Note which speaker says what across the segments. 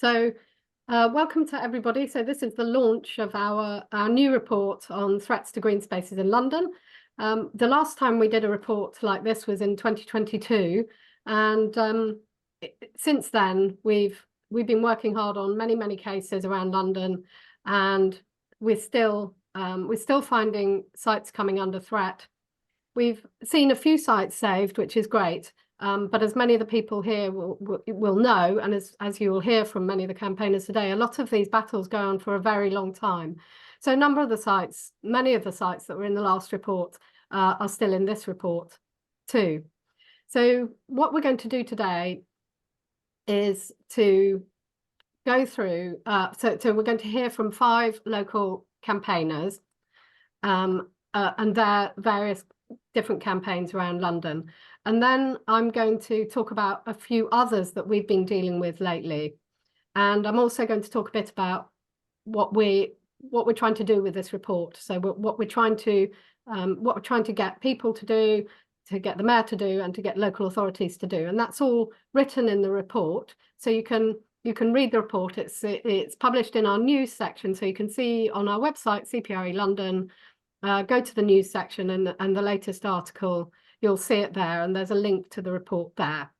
Speaker 1: So welcome to everybody. So this is the launch of our new report on threats to green spaces in London. The last time we did a report like this was in 2022, and since then we've been working hard on many cases around London, and we're still finding sites coming under threat. We've seen a few sites saved, which is great. But as many of the people here will know, and as you will hear from many of the campaigners today, a lot of these battles go on for a very long time. So a number of the sites, many of the sites that were in the last report are still in this report too. So what we're going to do today is to go through, so we're going to hear from 5 local campaigners and their various different campaigns around London. And then I'm going to talk about a few others that we've been dealing with lately. And I'm also going to talk a bit about what we're trying to do with this report. So what we're trying to get people to do, to get the mayor to do, and to get local authorities to do. And that's all written in the report. So you can read the report. It's published in our news section. So you can see on our website, CPRE London, go to the news section and the latest article, you'll see it there, and there's a link to the report there.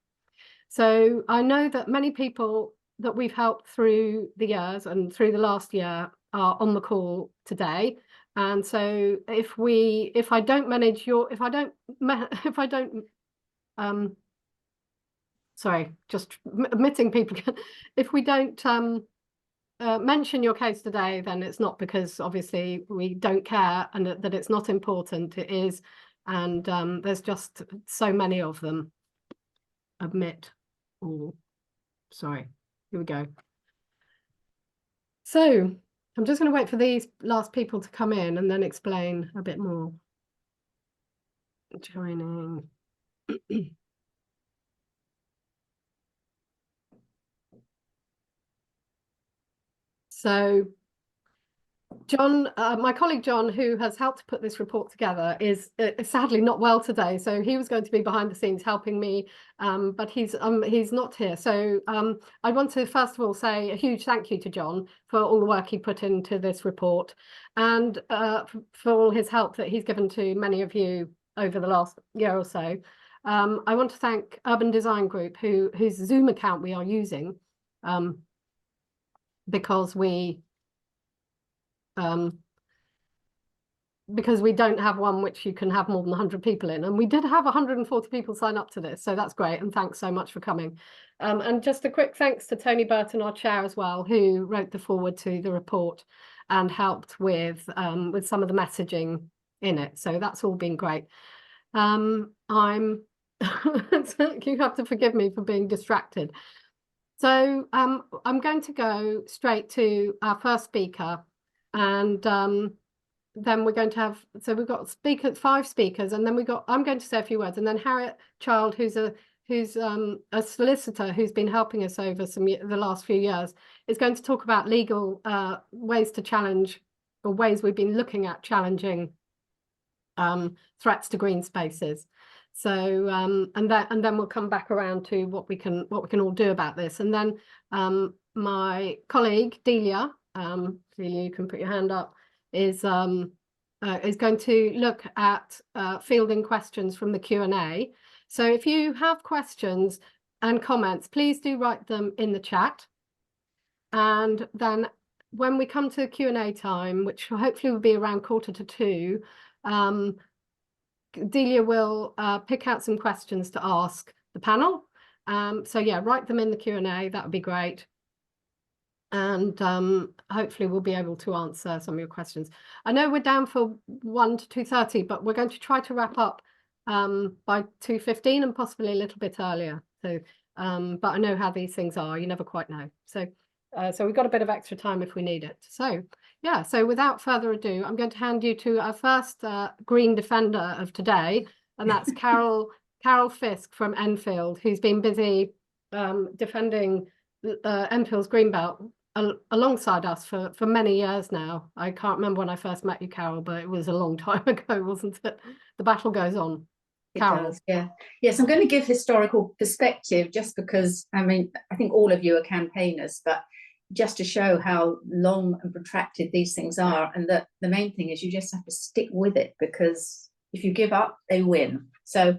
Speaker 1: So I know that many people that we've helped through the years and through the last year are on the call today. And so if I don't manage your, sorry, just admitting people, if we don't mention your case today, then it's not because obviously we don't care and that it's not important. It is, and there's just so many of them. Admit all. Sorry, here we go. So I'm just going to wait for these last people to come in and then explain a bit more. Joining. So John, my colleague John, who has helped put this report together, is sadly not well today. So he was going to be behind the scenes helping me, but he's not here. So I want to first of all say a huge thank you to John for all the work he put into this report, and for all his help that he's given to many of you over the last year or so. I want to thank Urban Design Group, whose Zoom account we are using, because we don't have one which you can have more than 100 people in, and we did have 140 people sign up to this, so that's great, and thanks so much for coming. And just a quick thanks to Tony Burton, our chair as well, who wrote the foreword to the report and helped with some of the messaging in it, so that's all been great. You have to forgive me for being distracted. So I'm going to go straight to our first speaker, and then we're going to have, so we've got 5 speakers, and then I'm going to say a few words, and then Harriet Child, who's a solicitor who's been helping us over the last few years, is going to talk about legal ways to challenge, or ways we've been looking at challenging threats to green spaces. So and then we'll come back around to what we can all do about this. And then my colleague Delia, Delia, you can put your hand up, is going to look at fielding questions from the Q&A. So if you have questions and comments, please do write them in the chat. And then when we come to Q&A time, which hopefully will be around 1:45, Delia will pick out some questions to ask the panel. So yeah, write them in the Q&A, that would be great. And hopefully we'll be able to answer some of your questions. I know we're down for 1 to 2:30, but we're going to try to wrap up by 2:15 and possibly a little bit earlier. So, but I know how these things are, you never quite know. So we've got a bit of extra time if we need it. So yeah, so without further ado, I'm going to hand you to our first green defender of today, and that's Carol Fisk from Enfield, who's been busy defending Enfield's Greenbelt alongside us for many years now. I can't remember when I first met you, Carol, but it was a long time ago, wasn't it? The battle goes on.
Speaker 2: It
Speaker 1: Carol.
Speaker 2: does, yeah. Yes, I'm going to give historical perspective just because, I mean, I think all of you are campaigners, but just to show how long and protracted these things are, and that the main thing is you just have to stick with it, because if you give up, they win. So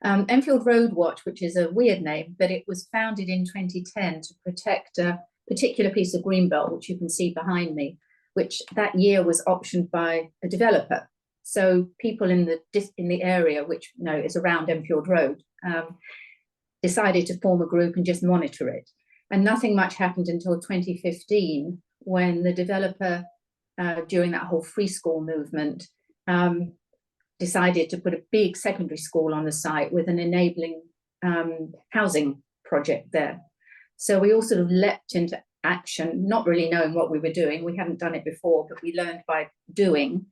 Speaker 2: Enfield Road Watch, which is a weird name, but it was founded in 2010 to protect a particular piece of greenbelt, which you can see behind me, which that year was optioned by a developer. So people in the area, which is around Enfield Road, decided to form a group and just monitor it. And nothing much happened until 2015, when the developer, during that whole free school movement, decided to put a big secondary school on the site with an enabling housing project there. So we all sort of leapt into action, not really knowing what we were doing. We hadn't done it before, but we learned by doing.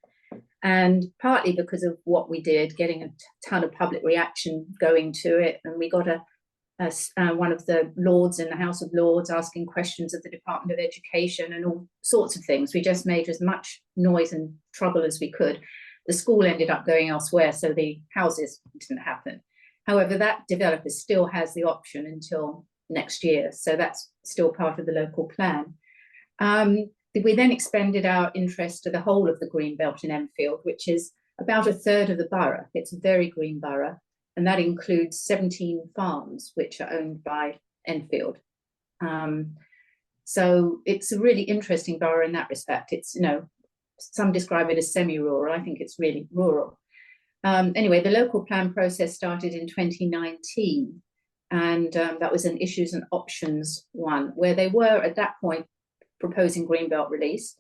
Speaker 2: And partly because of what we did, getting a ton of public reaction going to it. And we got one of the lords in the House of Lords asking questions of the Department of Education and all sorts of things. We just made as much noise and trouble as we could. The school ended up going elsewhere, so the houses didn't happen. However, that developer still has the option until next year. So that's still part of the local plan. We then expanded our interest to the whole of the green belt in Enfield, which is about a third of the borough. It's a very green borough, and that includes 17 farms, which are owned by Enfield. So it's a really interesting borough in that respect. It's, some describe it as semi-rural. I think it's really rural. Anyway, the local plan process started in 2019, and that was an issues and options one, where they were at that point proposing greenbelt release.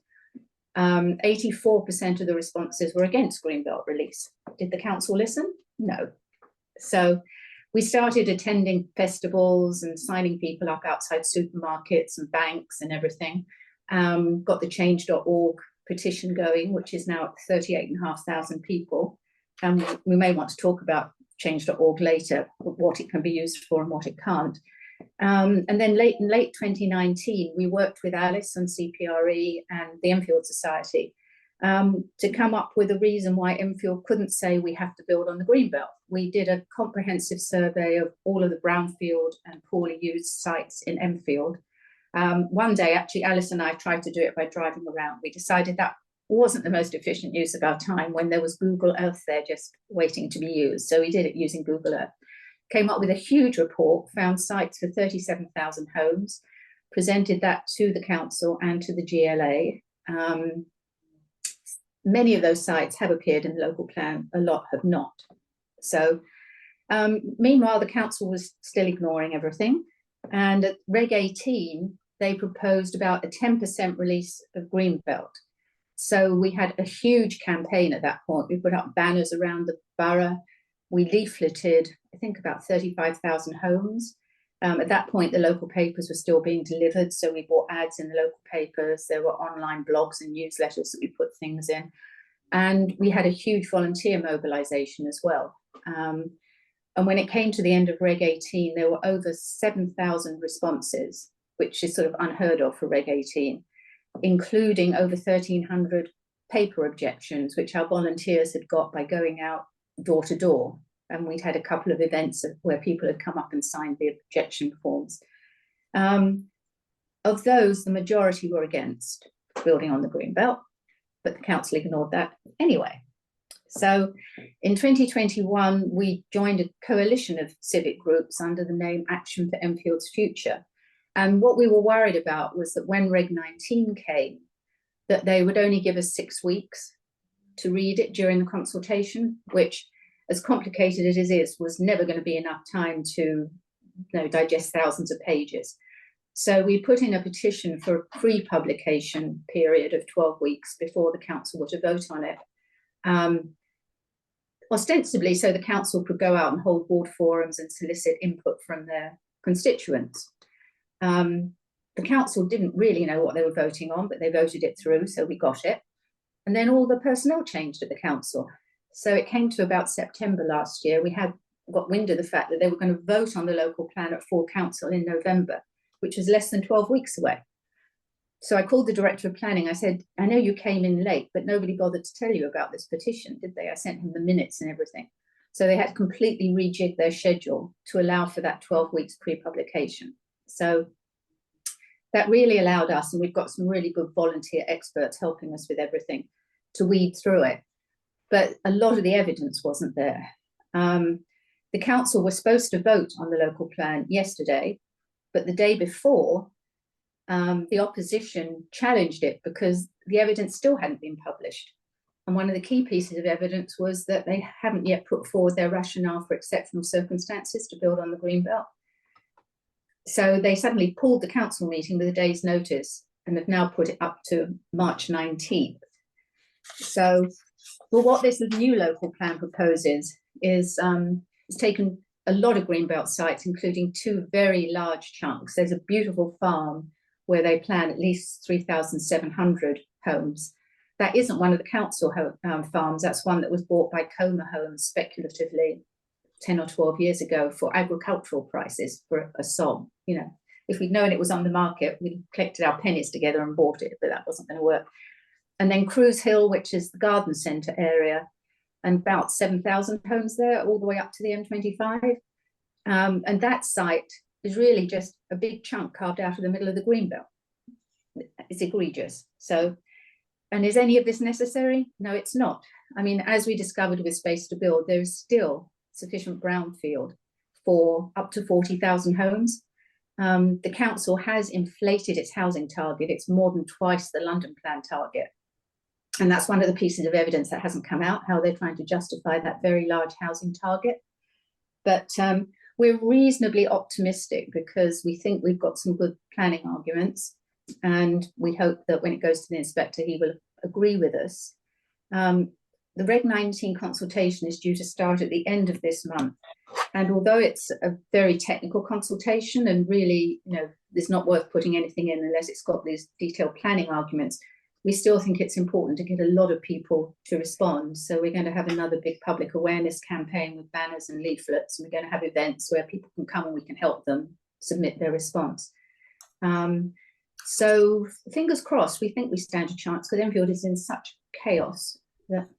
Speaker 2: 84% of the responses were against greenbelt release. Did the council listen? No. So we started attending festivals and signing people up outside supermarkets and banks and everything. Got the change.org petition going, which is now at 38,500 people. And we may want to talk about change.org later, what it can be used for and what it can't. And then in late 2019, we worked with Alice on CPRE and the Enfield Society to come up with a reason why Enfield couldn't say we have to build on the greenbelt. We did a comprehensive survey of all of the brownfield and poorly used sites in Enfield. One day, actually, Alice and I tried to do it by driving around. We decided that wasn't the most efficient use of our time when there was Google Earth there just waiting to be used. So we did it using Google Earth. Came up with a huge report, found sites for 37,000 homes, presented that to the council and to the GLA. Many of those sites have appeared in the local plan, a lot have not. So meanwhile, the council was still ignoring everything. And at Reg 18, they proposed about a 10% release of greenbelt. So we had a huge campaign at that point. We put up banners around the borough. We leafleted, I think, about 35,000 homes. At that point, the local papers were still being delivered. So we bought ads in the local papers. There were online blogs and newsletters that we put things in. And we had a huge volunteer mobilization as well. And when it came to the end of Reg 18, there were over 7,000 responses, which is sort of unheard of for Reg 18, including over 1,300 paper objections, which our volunteers had got by going out door to door. And we'd had a couple of events where people had come up and signed the objection forms. Of those, the majority were against building on the greenbelt, but the council ignored that anyway. So in 2021, we joined a coalition of civic groups under the name Action for Enfield's Future. And what we were worried about was that when Reg 19 came, that they would only give us 6 weeks to read it during the consultation, which, as complicated as it is, was never going to be enough time to digest thousands of pages. So we put in a petition for a pre-publication period of 12 weeks before the council were to vote on it. Ostensibly so the council could go out and hold ward forums and solicit input from their constituents. The council didn't really know what they were voting on, but they voted it through, so we got it. And then all the personnel changed at the council. So it came to about September last year. We got wind of the fact that they were going to vote on the local plan at full council in November, which was less than 12 weeks away. So I called the director of planning. I said, I know you came in late, but nobody bothered to tell you about this petition, did they? I sent him the minutes and everything. So they had to completely rejig their schedule to allow for that 12 weeks pre-publication. So that really allowed us, and we've got some really good volunteer experts helping us with everything, to weed through it. But a lot of the evidence wasn't there. The council was supposed to vote on the local plan yesterday, but the day before, the opposition challenged it because the evidence still hadn't been published. And one of the key pieces of evidence was that they haven't yet put forward their rationale for exceptional circumstances to build on the Greenbelt. So they suddenly pulled the council meeting with a day's notice and have now put it up to March 19th. So, well, what this new local plan proposes is it's taken a lot of Greenbelt sites, including 2 very large chunks. There's a beautiful farm where they plan at least 3,700 homes. That isn't one of the council farms. That's one that was bought by Coma Homes speculatively 10 or 12 years ago for agricultural prices for a song. You know, if we'd known it was on the market, we'd collected our pennies together and bought it, but that wasn't going to work. And then Cruise Hill, which is the garden centre area, and about 7,000 homes there, all the way up to the M25. And that site is really just a big chunk carved out of the middle of the Greenbelt. It's egregious. So, and is any of this necessary? No, it's not. I mean, as we discovered with Space to Build, there is still sufficient brownfield for up to 40,000 homes. The council has inflated its housing target. It's more than twice the London plan target. And that's one of the pieces of evidence that hasn't come out, how they're trying to justify that very large housing target. But we're reasonably optimistic because we think we've got some good planning arguments. And we hope that when it goes to the inspector, he will agree with us. The Reg 19 consultation is due to start at the end of this month. And although it's a very technical consultation and really, you know, it's not worth putting anything in unless it's got these detailed planning arguments, we still think it's important to get a lot of people to respond. So we're going to have another big public awareness campaign with banners and leaflets. And we're going to have events where people can come and we can help them submit their response. So fingers crossed, we think we stand a chance because Enfield is in such chaos that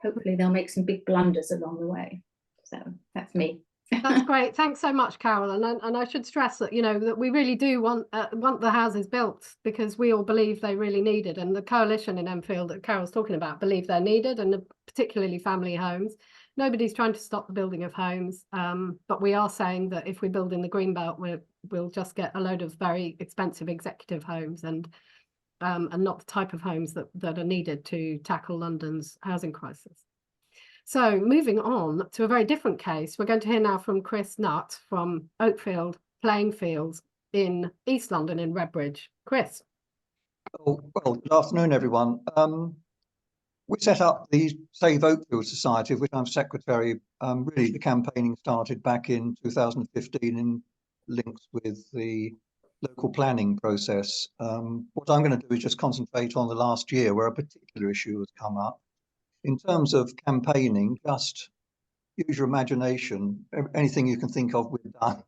Speaker 2: hopefully they'll make some big blunders along the way. So that's me.
Speaker 1: That's great. Thanks so much, Carol. And I should stress that, you know, that we really do want the houses built because we all believe they really needed. And the coalition in Enfield that Carol's talking about believe they're needed, and particularly family homes. Nobody's trying to stop the building of homes, but we are saying that if we build in the Greenbelt, we'll just get a load of very expensive executive homes and not the type of homes that are needed to tackle London's housing crisis. So moving on to a very different case, we're going to hear now from Chris Nutt from Oakfield Playing Fields in East London in Redbridge. Chris.
Speaker 3: Oh, well, good afternoon, everyone. We set up the Save Oakfield Society, of which I'm secretary. Really, the campaigning started back in 2015 in links with the local planning process. What I'm going to do is just concentrate on the last year where a particular issue has come up. In terms of campaigning, just use your imagination. Anything you can think of, we've done.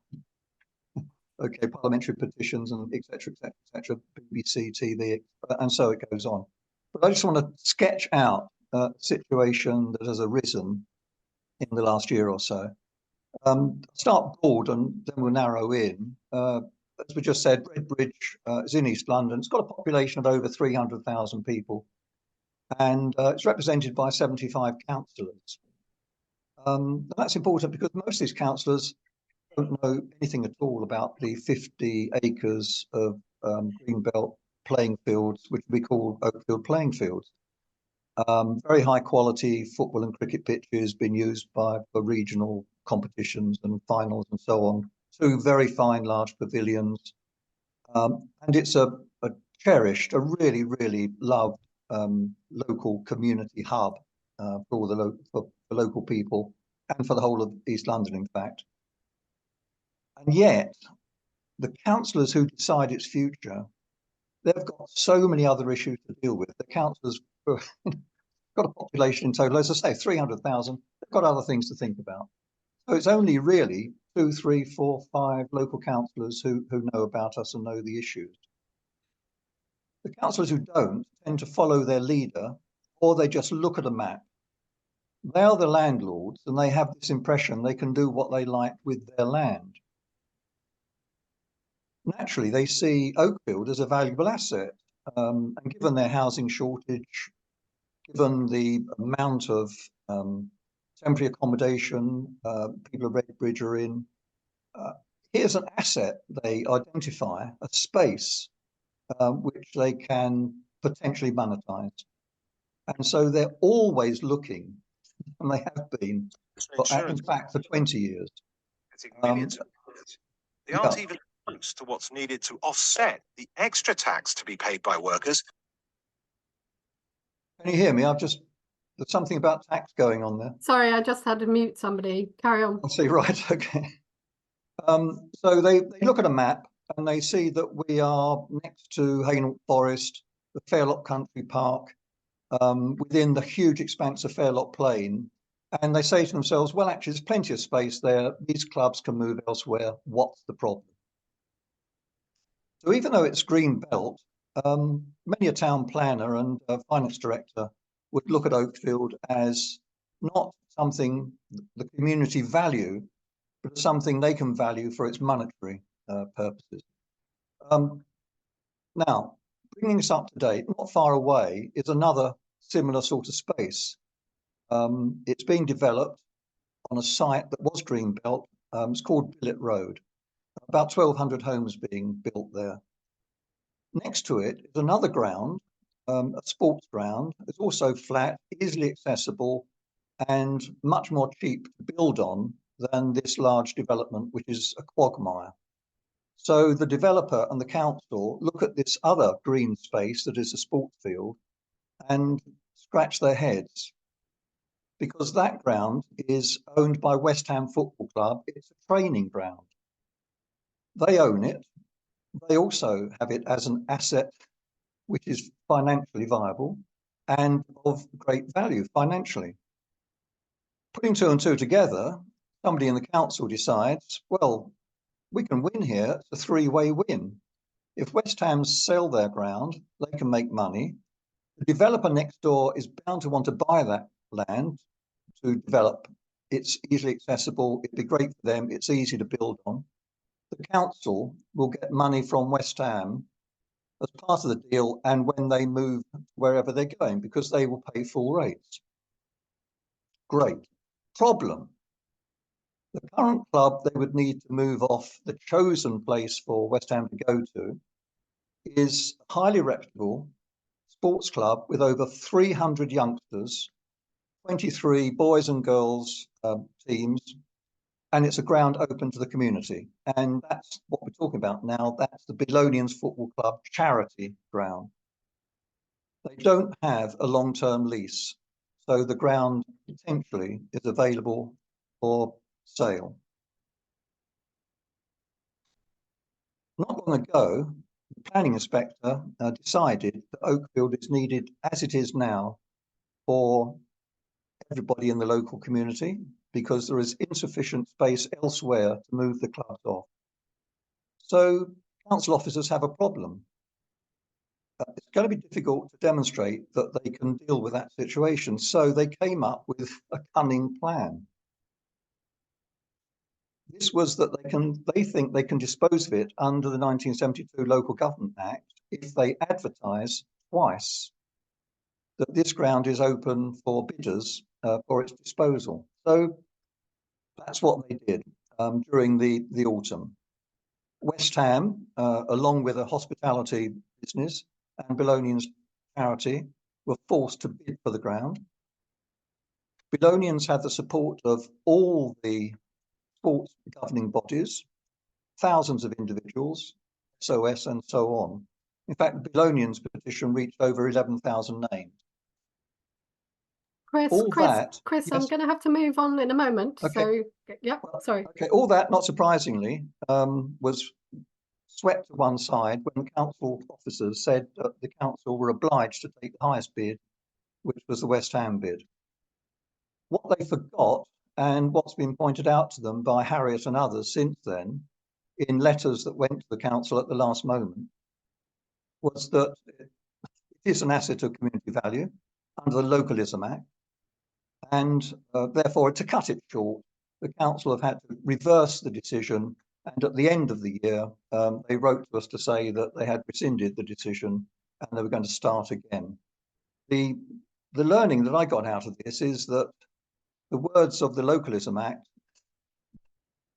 Speaker 3: Okay, parliamentary petitions and etc., etc., etc., BBC, TV, and so it goes on. But I just want to sketch out a situation that has arisen in the last year or so. Start broad and then we'll narrow in. As we just said, Redbridge is in East London. It's got a population of over 300,000 people. And it's represented by 75 councillors. That's important because most of these councillors don't know anything at all about the 50 acres of Greenbelt playing fields, which we call Oakfield Playing Fields. Very high quality football and cricket pitches being used for regional competitions and finals and so on. 2 very fine large pavilions. And it's a cherished, a really, really loved local community hub for all the local people and for the whole of East London, in fact. And yet, the councillors who decide its future, they've got so many other issues to deal with. The councillors have got a population in total, as I say, 300,000. They've got other things to think about. So it's only really 2, 3, 4, 5 local councillors who know about us and know the issues. The councillors who don't tend to follow their leader, or they just look at a map They are the landlords, and they have this impression they can do what they like with their land. Naturally, they see Oakfield as a valuable asset, and given their housing shortage, given the amount of temporary accommodation people at Redbridge are in, here's an asset they identify, a space which they can potentially monetize. And so they're always looking, and they have been, in fact, for 20 years.
Speaker 4: Millions of pounds. They aren't even close to what's needed to offset the extra tax to be paid by workers.
Speaker 3: Can you hear me? there's something about tax going on there.
Speaker 1: Sorry, I just had to mute somebody. Carry on.
Speaker 3: I see, right, okay. So they look at a map and they see that we are next to Hainault Forest, the Fairlock Country Park, within the huge expanse of Fairlock Plain. And they say to themselves, well, actually, there's plenty of space there. These clubs can move elsewhere. What's the problem? So even though it's green belt, many a town planner and finance director would look at Oakfield as not something the community value, but something they can value for its monetary purposes. Now, bringing this up to date, not far away is another similar sort of space. It's being developed on a site that was greenbelt. It's called Billet Road. About 1,200 homes being built there. Next to it is another ground, a sports ground. It's also flat, easily accessible, and much more cheap to build on than this large development, which is a quagmire. So the developer and the council look at this other green space that is a sports field and scratch their heads, because that ground is owned by West Ham Football Club. It's a training ground. They own it. They also have it as an asset which is financially viable and of great value financially. Putting two and two together, somebody in the council decides, well, we can win here. It's a three-way win. If West Ham sell their ground, they can make money. The developer next door is bound to want to buy that land to develop. It's easily accessible. It'd be great for them. It's easy to build on. The council will get money from West Ham as part of the deal and when they move wherever they're going, because they will pay full rates. Great. Problem. The current club they would need to move off, the chosen place for West Ham to go to, is a highly reputable sports club with over 300 youngsters, 23 boys and girls teams, and it's a ground open to the community. And that's what we're talking about now. That's the Bellonians Football Club charity ground. They don't have a long-term lease, so the ground potentially is available for sale. Not long ago, the planning inspector decided that Oakfield is needed as it is now for everybody in the local community, because there is insufficient space elsewhere to move the clubs off. So council officers have a problem. It's going to be difficult to demonstrate that they can deal with that situation. So they came up with a cunning plan. This was that they think they can dispose of it under the 1972 Local Government Act if they advertise twice that this ground is open for bidders for its disposal. So that's what they did during the autumn. West Ham, along with a hospitality business and Bellonians charity, were forced to bid for the ground. Bellonians had the support of all the sports governing bodies, thousands of individuals, SOS and so on. In fact, the Bellonians petition reached over 11,000 names.
Speaker 1: Chris, I'm going to have to move on in a moment. Okay. So, yeah, sorry.
Speaker 3: Okay, all that, not surprisingly, was swept to one side when the council officers said that the council were obliged to take the highest bid, which was the West Ham bid. What they forgot, and what's been pointed out to them by Harriet and others since then, in letters that went to the council at the last moment, was that it is an asset of community value under the Localism Act. And therefore, to cut it short, the council have had to reverse the decision. And at the end of the year, they wrote to us to say that they had rescinded the decision and they were going to start again. The learning that I got out of this is that the words of the Localism Act,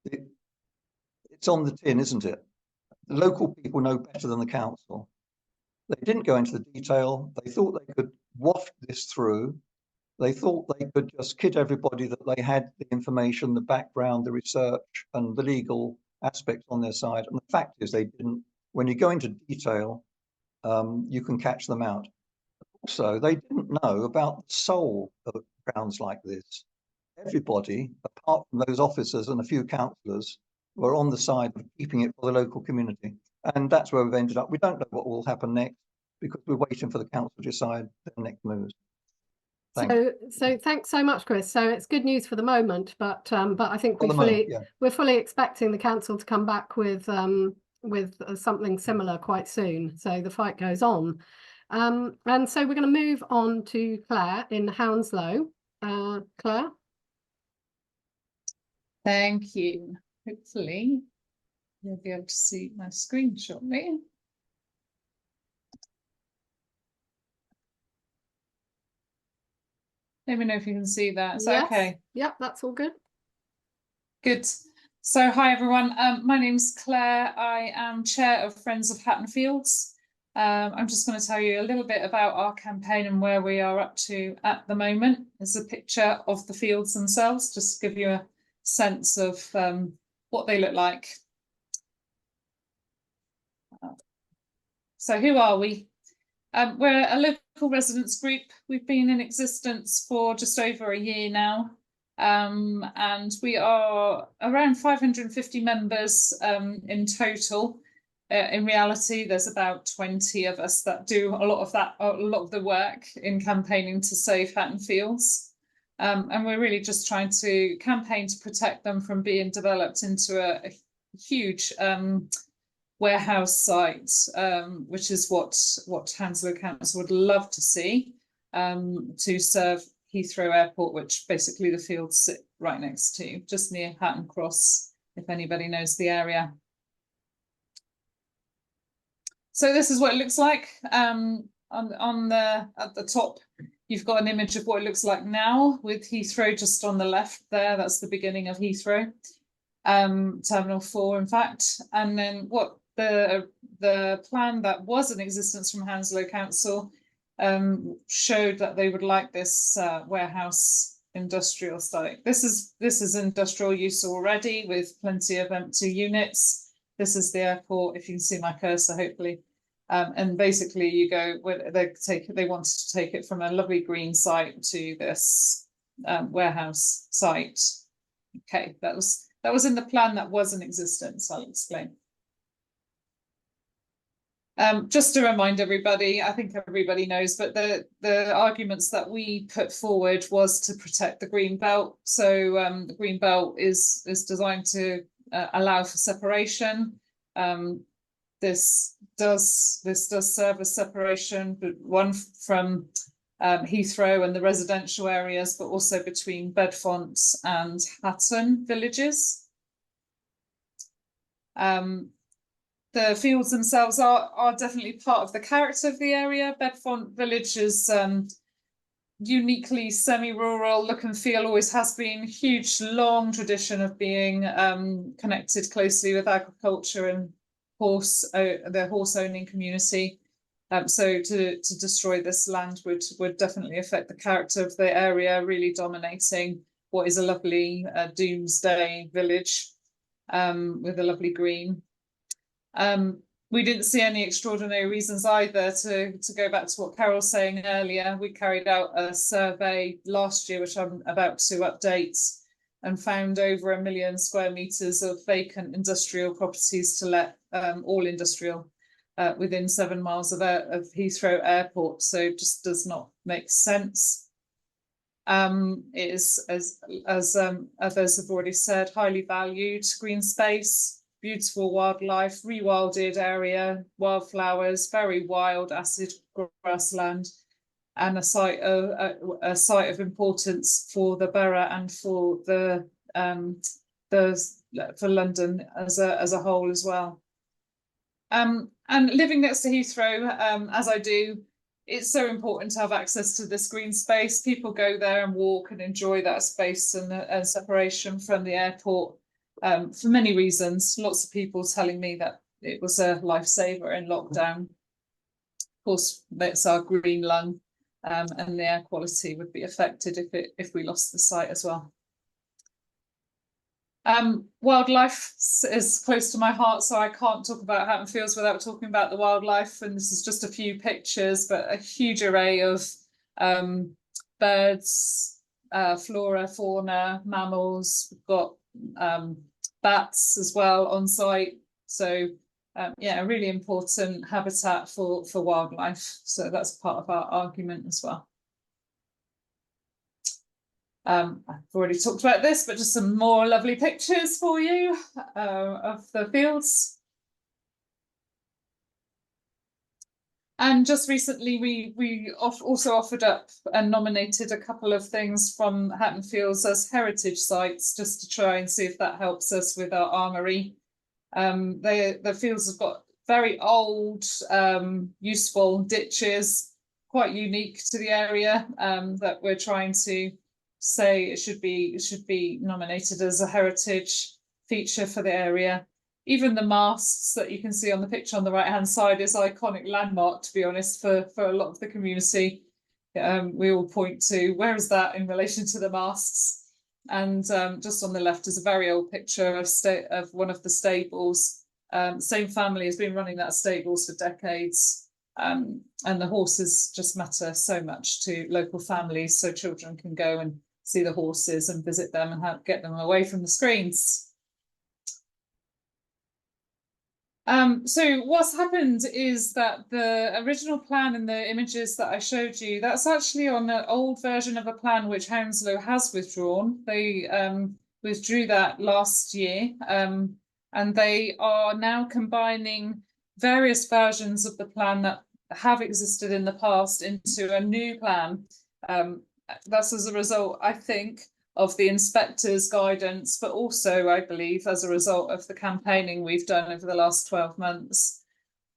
Speaker 3: it's on the tin, isn't it? The local people know better than the council. They didn't go into the detail. They thought they could waft this through. They thought they could just kid everybody that they had the information, the background, the research, and the legal aspects on their side. And the fact is they didn't. When you go into detail, you can catch them out. Also, they didn't know about the soul of grounds like this. Everybody, apart from those officers and a few councillors, were on the side of keeping it for the local community. And that's where we've ended up. We don't know what will happen next because we're waiting for the council to decide their next moves.
Speaker 1: So thanks so much, Chris. So it's good news for the moment, but I think we're fully expecting the council to come back with something similar quite soon. So the fight goes on. And so we're going to move on to Claire in Hounslow. Claire.
Speaker 5: Thank you. Hopefully you'll be able to see my screen shortly. Let me know if you can see that. Is that okay?
Speaker 1: Yep, that's all good.
Speaker 5: Good. So hi everyone. My name's Claire. I am chair of Friends of Hatton Fields. I'm just going to tell you a little bit about our campaign and where we are up to at the moment. There's a picture of the fields themselves, just to give you a sense of what they look like. So who are we? We're a local residents group. We've been in existence for just over a year now. And we are around 550 members in total. In reality, there's about 20 of us that do a lot of the work in campaigning to save Hatton Fields. And we're really just trying to campaign to protect them from being developed into a huge warehouse site, which is what Hounslow Council would love to see to serve Heathrow Airport, which basically the fields sit right next to, just near Hatton Cross, if anybody knows the area. So this is what it looks like. At the top, you've got an image of what it looks like now with Heathrow just on the left there. That's the beginning of Heathrow, Terminal 4, in fact. And then what the plan that was in existence from Hounslow Council showed that they would like this warehouse industrial site. This is industrial use already with plenty of empty units. This is the airport, if you can see my cursor, hopefully. And basically you go, they wanted to take it from a lovely green site to this warehouse site. Okay, that was in the plan that was in existence, I'll explain. Just to remind everybody, I think everybody knows, but the arguments that we put forward was to protect the green belt. So the green belt is designed to allow for separation. This does serve as separation, but one from Heathrow and the residential areas, but also between Bedfont and Hatton villages. The fields themselves are definitely part of the character of the area. Bedfont village is uniquely semi-rural look and feel, always has been. Huge, long tradition of being connected closely with agriculture and the horse owning community. So to destroy this land would definitely affect the character of the area, really dominating what is a lovely doomsday village with a lovely green. We didn't see any extraordinary reasons either to go back to what Carol was saying earlier. We carried out a survey last year, which I'm about to update, and found over 1 million square meters of vacant industrial properties to let, all industrial, within 7 miles of Heathrow Airport. So it just does not make sense. It is, as others have already said, highly valued green space, beautiful wildlife, rewilded area, wildflowers, very wild acid grassland. and a site of importance for the borough and for for London as a whole as well. And living next to Heathrow, as I do, it's so important to have access to this green space. People go there and walk and enjoy that space and separation from the airport for many reasons. Lots of people telling me that it was a lifesaver in lockdown. Of course, that's our green lung, and the air quality would be affected if we lost the site as well. Wildlife is close to my heart, so I can't talk about Hatton Fields without talking about the wildlife. And this is just a few pictures, but a huge array of birds, flora, fauna, mammals. We've got bats as well on site. So yeah, a really important habitat for wildlife. So that's part of our argument as well. I've already talked about this, but just some more lovely pictures for you of the fields. And just recently, we also offered up and nominated a couple of things from Hatton Fields as heritage sites, just to try and see if that helps us with our armoury. The fields have got very old, useful ditches, quite unique to the area, that we're trying to say it should be nominated as a heritage feature for the area. Even the masts that you can see on the picture on the right hand side is iconic landmark, to be honest, for a lot of the community. We all point to where is that in relation to the masts. And just on the left is a very old picture of one of the stables. Same family has been running that stables for decades. And the horses just matter so much to local families, so children can go and see the horses and visit them and get them away from the screens. So what's happened is that the original plan and the images that I showed you, that's actually on an old version of a plan which Hounslow has withdrawn. They withdrew that last year, and they are now combining various versions of the plan that have existed in the past into a new plan. That's as a result, I think, of the inspector's guidance, but also, I believe, as a result of the campaigning we've done over the last 12 months.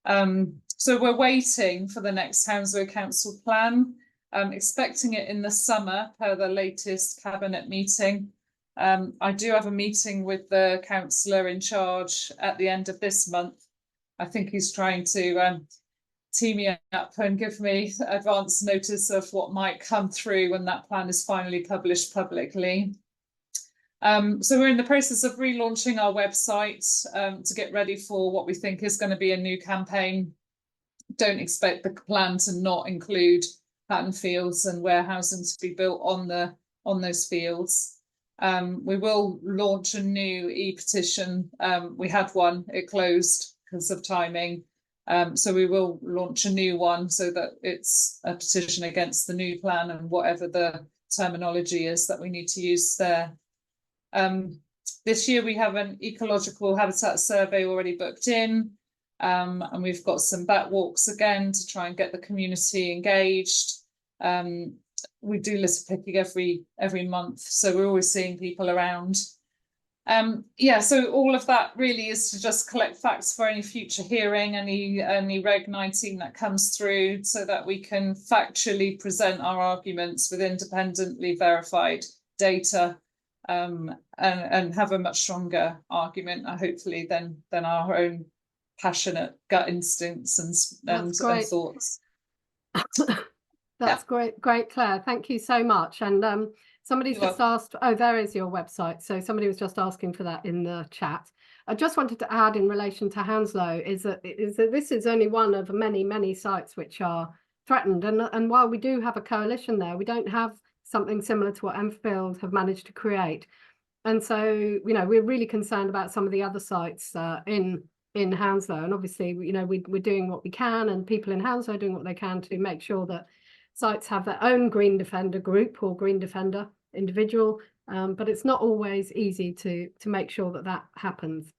Speaker 5: So we're waiting for the next Hounslow Council plan, expecting it in the summer per the latest cabinet meeting. I do have a meeting with the councillor in charge at the end of this month. I think he's trying to tee me up and give me advance notice of what might come through when that plan is finally published publicly. So we're in the process of relaunching our website to get ready for what we think is going to be a new campaign. Don't expect the plan to not include Hatton Fields and warehousing to be built on those fields. We will launch a new e-petition. We had one, it closed because of timing. So we will launch a new one so that it's a petition against the new plan and whatever the terminology is that we need to use there. This year we have an ecological habitat survey already booked in, and we've got some bat walks again to try and get the community engaged. We do litter picking every month, so we're always seeing people around. Yeah, so all of that really is to just collect facts for any future hearing, any Reg 19 that comes through, so that we can factually present our arguments with independently verified data, and have a much stronger argument, hopefully, than our own passionate gut instincts and thoughts.
Speaker 1: That's great, Claire. Thank you so much. And somebody's just asked, oh, there is your website. So somebody was just asking for that in the chat. I just wanted to add in relation to Hounslow is that this is only one of many, many sites which are threatened. And while we do have a coalition there, we don't have something similar to what Enfield have managed to create. And so, you know, we're really concerned about some of the other sites in Hounslow. And obviously, you know, we're doing what we can, and people in Hounslow are doing what they can to make sure that sites have their own Green Defender group or Green Defender individual, but it's not always easy to make sure that happens.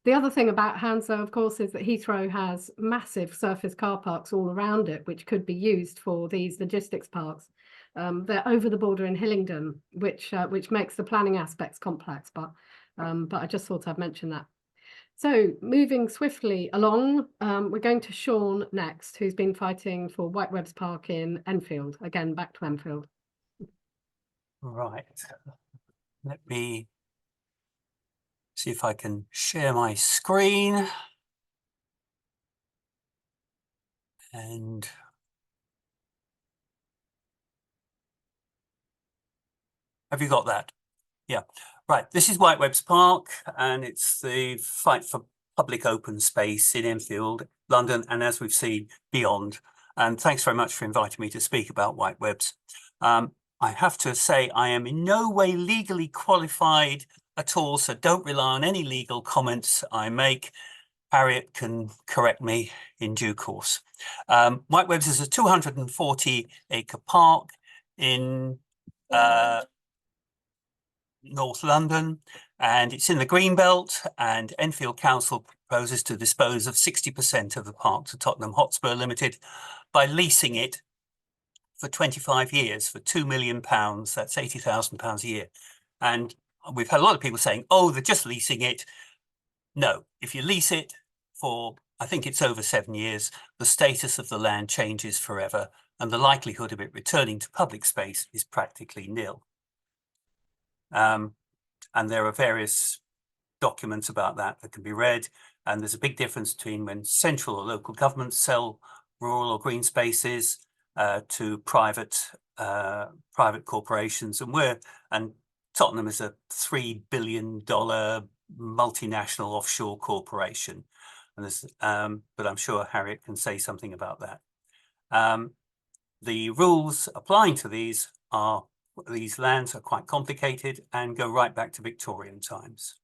Speaker 1: The other thing about Hounslow, of course, is that Heathrow has massive surface car parks all around it, which could be used for these logistics parks. They're over the border in Hillingdon, which makes the planning aspects complex, but I just thought I'd mention that. So moving swiftly along, we're going to Sean next, who's been fighting for Whitewebs Park in Enfield. Again, back to Enfield.
Speaker 6: Right. Let me see if I can share my screen. And have you got that? Yeah. Right. This is Whitewebs Park, and it's the fight for public open space in Enfield, London, and as we've seen, beyond. And thanks very much for inviting me to speak about Whitewebs. I have to say I am in no way legally qualified at all, so don't rely on any legal comments I make. Harriet can correct me in due course. Whitewebs is a 240-acre park in North London, and it's in the Greenbelt, and Enfield Council proposes to dispose of 60% of the park to Tottenham Hotspur Limited by leasing it for 25 years for £2 million. That's £80,000 a year. And we've had a lot of people saying, oh, they're just leasing it. No, if you lease it for, I think it's over 7 years, the status of the land changes forever, and the likelihood of it returning to public space is practically nil. And there are various documents about that can be read, and there's a big difference between when central or local governments sell rural or green spaces to private corporations, and Tottenham is a $3 billion multinational offshore corporation, and there's, but I'm sure Harriet can say something about that. The rules applying to these lands are quite complicated and go right back to Victorian times.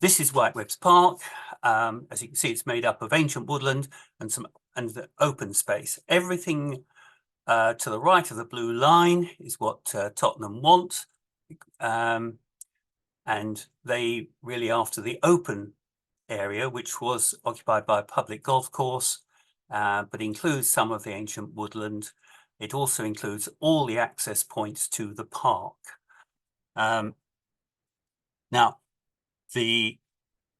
Speaker 6: This is Whitewebs Park. As you can see, it's made up of ancient woodland and the open space. Everything to the right of the blue line is what Tottenham want. And they really after the open area, which was occupied by a public golf course, but includes some of the ancient woodland. It also includes all the access points to the park. Now, the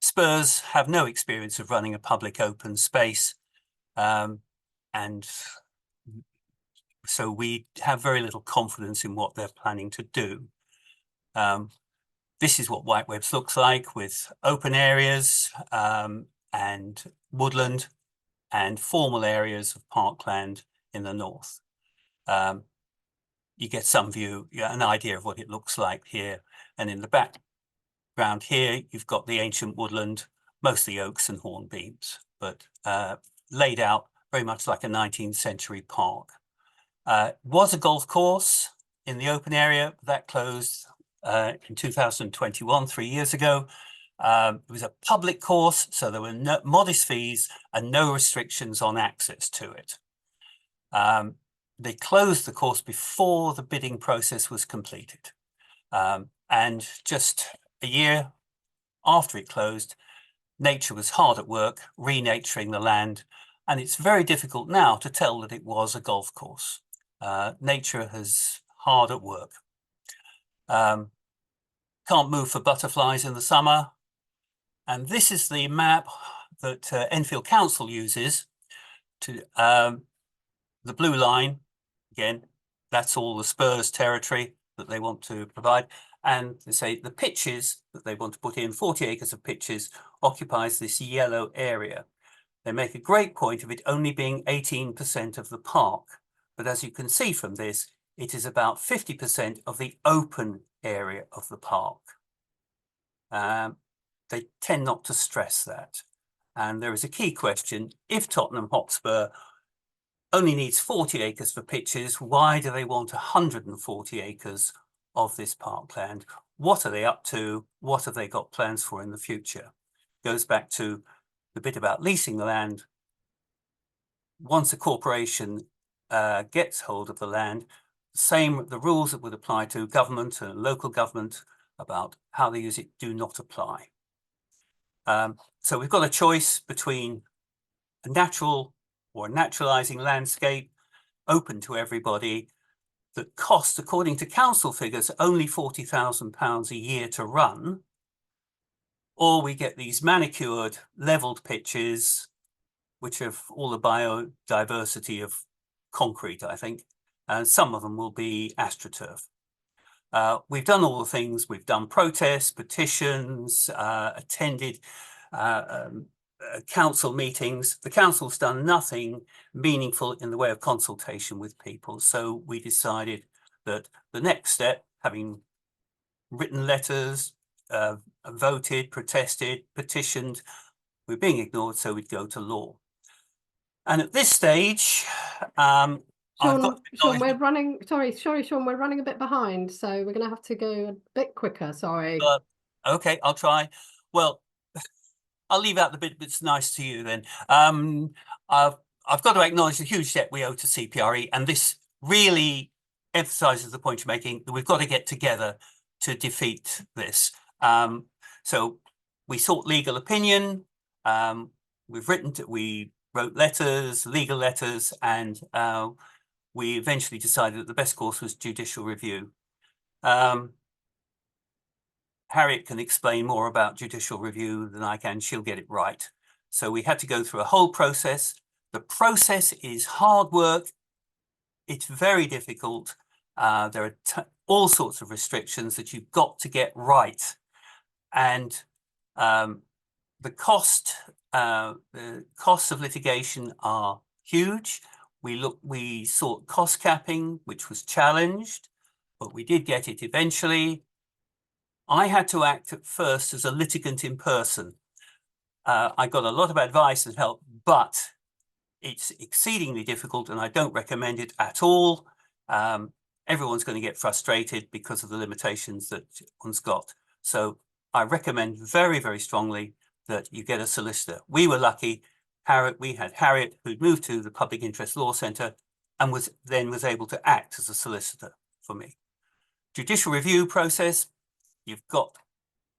Speaker 6: Spurs have no experience of running a public open space, and so we have very little confidence in what they're planning to do. This is what Whitewebs looks like, with open areas and woodland and formal areas of parkland in the north. You get some view, an idea of what it looks like here. And in the background here, you've got the ancient woodland, mostly oaks and hornbeams, but laid out very much like a 19th century park. Was a golf course in the open area that closed in 2021, 3 years ago. It was a public course, so there were modest fees and no restrictions on access to it. They closed the course before the bidding process was completed. And just a year after it closed, nature was hard at work, renaturing the land. And it's very difficult now to tell that it was a golf course. Nature is hard at work. Can't move for butterflies in the summer. And this is the map that Enfield Council uses to the blue line. Again, that's all the Spurs territory that they want to provide. And they say the pitches that they want to put in, 40 acres of pitches, occupies this yellow area. They make a great point of it only being 18% of the park. But as you can see from this, it is about 50% of the open area of the park. They tend not to stress that. And there is a key question: if Tottenham Hotspur only needs 40 acres for pitches, why do they want 140 acres of this parkland? What are they up to? What have they got plans for in the future? Goes back to the bit about leasing the land. Once a corporation gets hold of the land, the rules that would apply to government and local government about how they use it do not apply. So we've got a choice between a natural or a naturalising landscape open to everybody that costs, according to council figures, only £40,000 a year to run, or we get these manicured levelled pitches, which have all the biodiversity of concrete, I think, and some of them will be AstroTurf. We've done all the things. We've done protests, petitions, attended council meetings. The council's done nothing meaningful in the way of consultation with people. So we decided that the next step, having written letters, voted, protested, petitioned, we're being ignored, so we'd go to law. And at this stage,
Speaker 1: Sean, we're running. Sorry, Sean, we're running a bit behind, so we're going to have to go a bit quicker. Sorry.
Speaker 6: Okay, I'll try. Well, I'll leave out the bit that's nice to you then. I've got to acknowledge the huge debt we owe to CPRE, and this really emphasises the point you're making that we've got to get together to defeat this. So we sought legal opinion. We wrote letters, legal letters, and we eventually decided that the best course was judicial review. Harriet can explain more about judicial review than I can. She'll get it right. So we had to go through a whole process. The process is hard work. It's very difficult. There are all sorts of restrictions that you've got to get right. And the costs of litigation are huge. We sought cost capping, which was challenged, but we did get it eventually. I had to act at first as a litigant in person. I got a lot of advice and help, but it's exceedingly difficult and I don't recommend it at all. Everyone's going to get frustrated because of the limitations that one's got. So I recommend very, very strongly that you get a solicitor. We were lucky. We had Harriet, who'd moved to the Public Interest Law Centre and was able to act as a solicitor for me. Judicial review process, you've got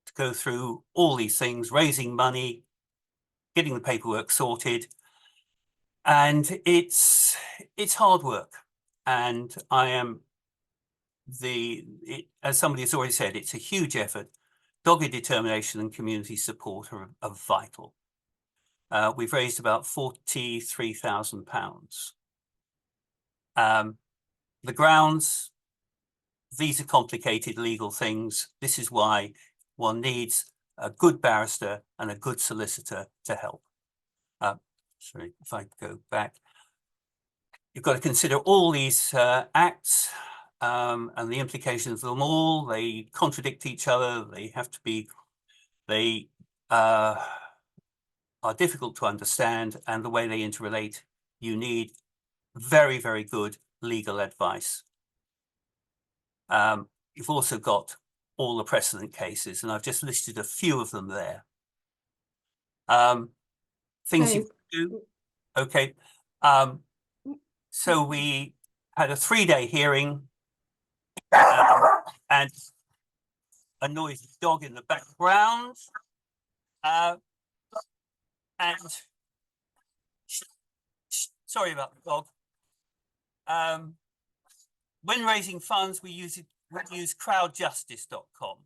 Speaker 6: to go through all these things, raising money, getting the paperwork sorted, and it's hard work. And as somebody has already said, it's a huge effort. Dogged determination and community support are vital. We've raised about £43,000. The grounds, these are complicated legal things. This is why one needs a good barrister and a good solicitor to help. Sorry, if I go back. You've got to consider all these acts and the implications of them all. They contradict each other. They are difficult to understand, and the way they interrelate, you need very, very good legal advice. You've also got all the precedent cases, and I've just listed a few of them there. Things you can do. Okay. So we had a 3-day hearing and a noisy dog in the background. And sorry about the dog. When raising funds, we use crowdjustice.com.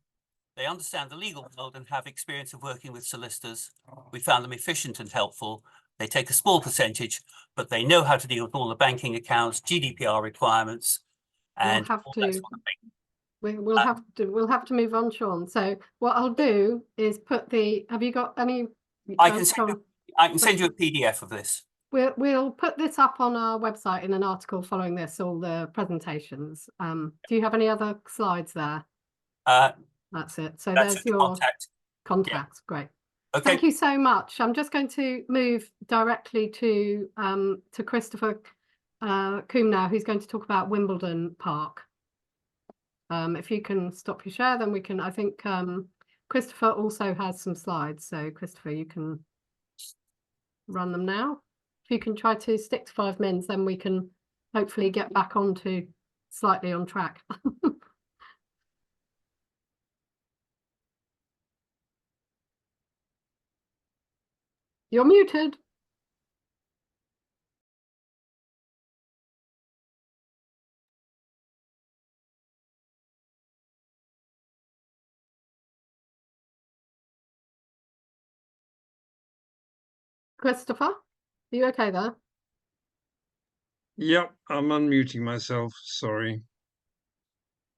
Speaker 6: They understand the legal world and have experience of working with solicitors. We found them efficient and helpful. They take a small percentage, but they know how to deal with all the banking accounts, GDPR requirements, and
Speaker 1: we'll have to move on, Sean. So what I'll do is put have you got any?
Speaker 6: I can send you a PDF of this.
Speaker 1: We'll put this up on our website in an article following this, all the presentations. Do you have any other slides there? That's it. So there's your contacts. Yeah. Great. Okay. Thank you so much. I'm just going to move directly to Christopher Coombe now, who's going to talk about Wimbledon Park. If you can stop your share, then we can. I think Christopher also has some slides. So Christopher, you can run them now. If you can try to stick to 5 minutes, then we can hopefully get back onto slightly on track. You're muted. Christopher, are you okay there?
Speaker 7: Yep, I'm unmuting myself. Sorry.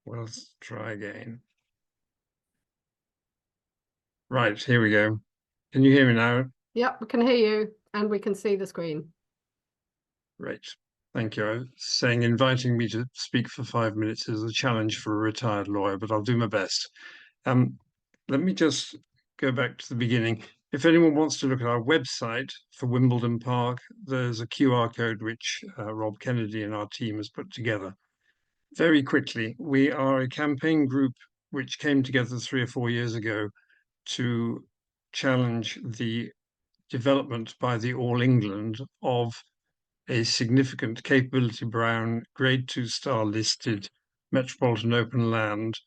Speaker 7: Well, let's try again. Right, here we go. Can you hear me now?
Speaker 1: Yep, we can hear you and we can see the screen.
Speaker 7: Great. Thank you. I was saying inviting me to speak for 5 minutes is a challenge for a retired lawyer, but I'll do my best. Let me just go back to the beginning. If anyone wants to look at our website for Wimbledon Park, there's a QR code which Rob Kennedy and our team has put together. Very quickly, we are a campaign group which came together 3 or 4 years ago to challenge the development by the All England of a significant Capability Brown Grade 2 star listed Metropolitan open land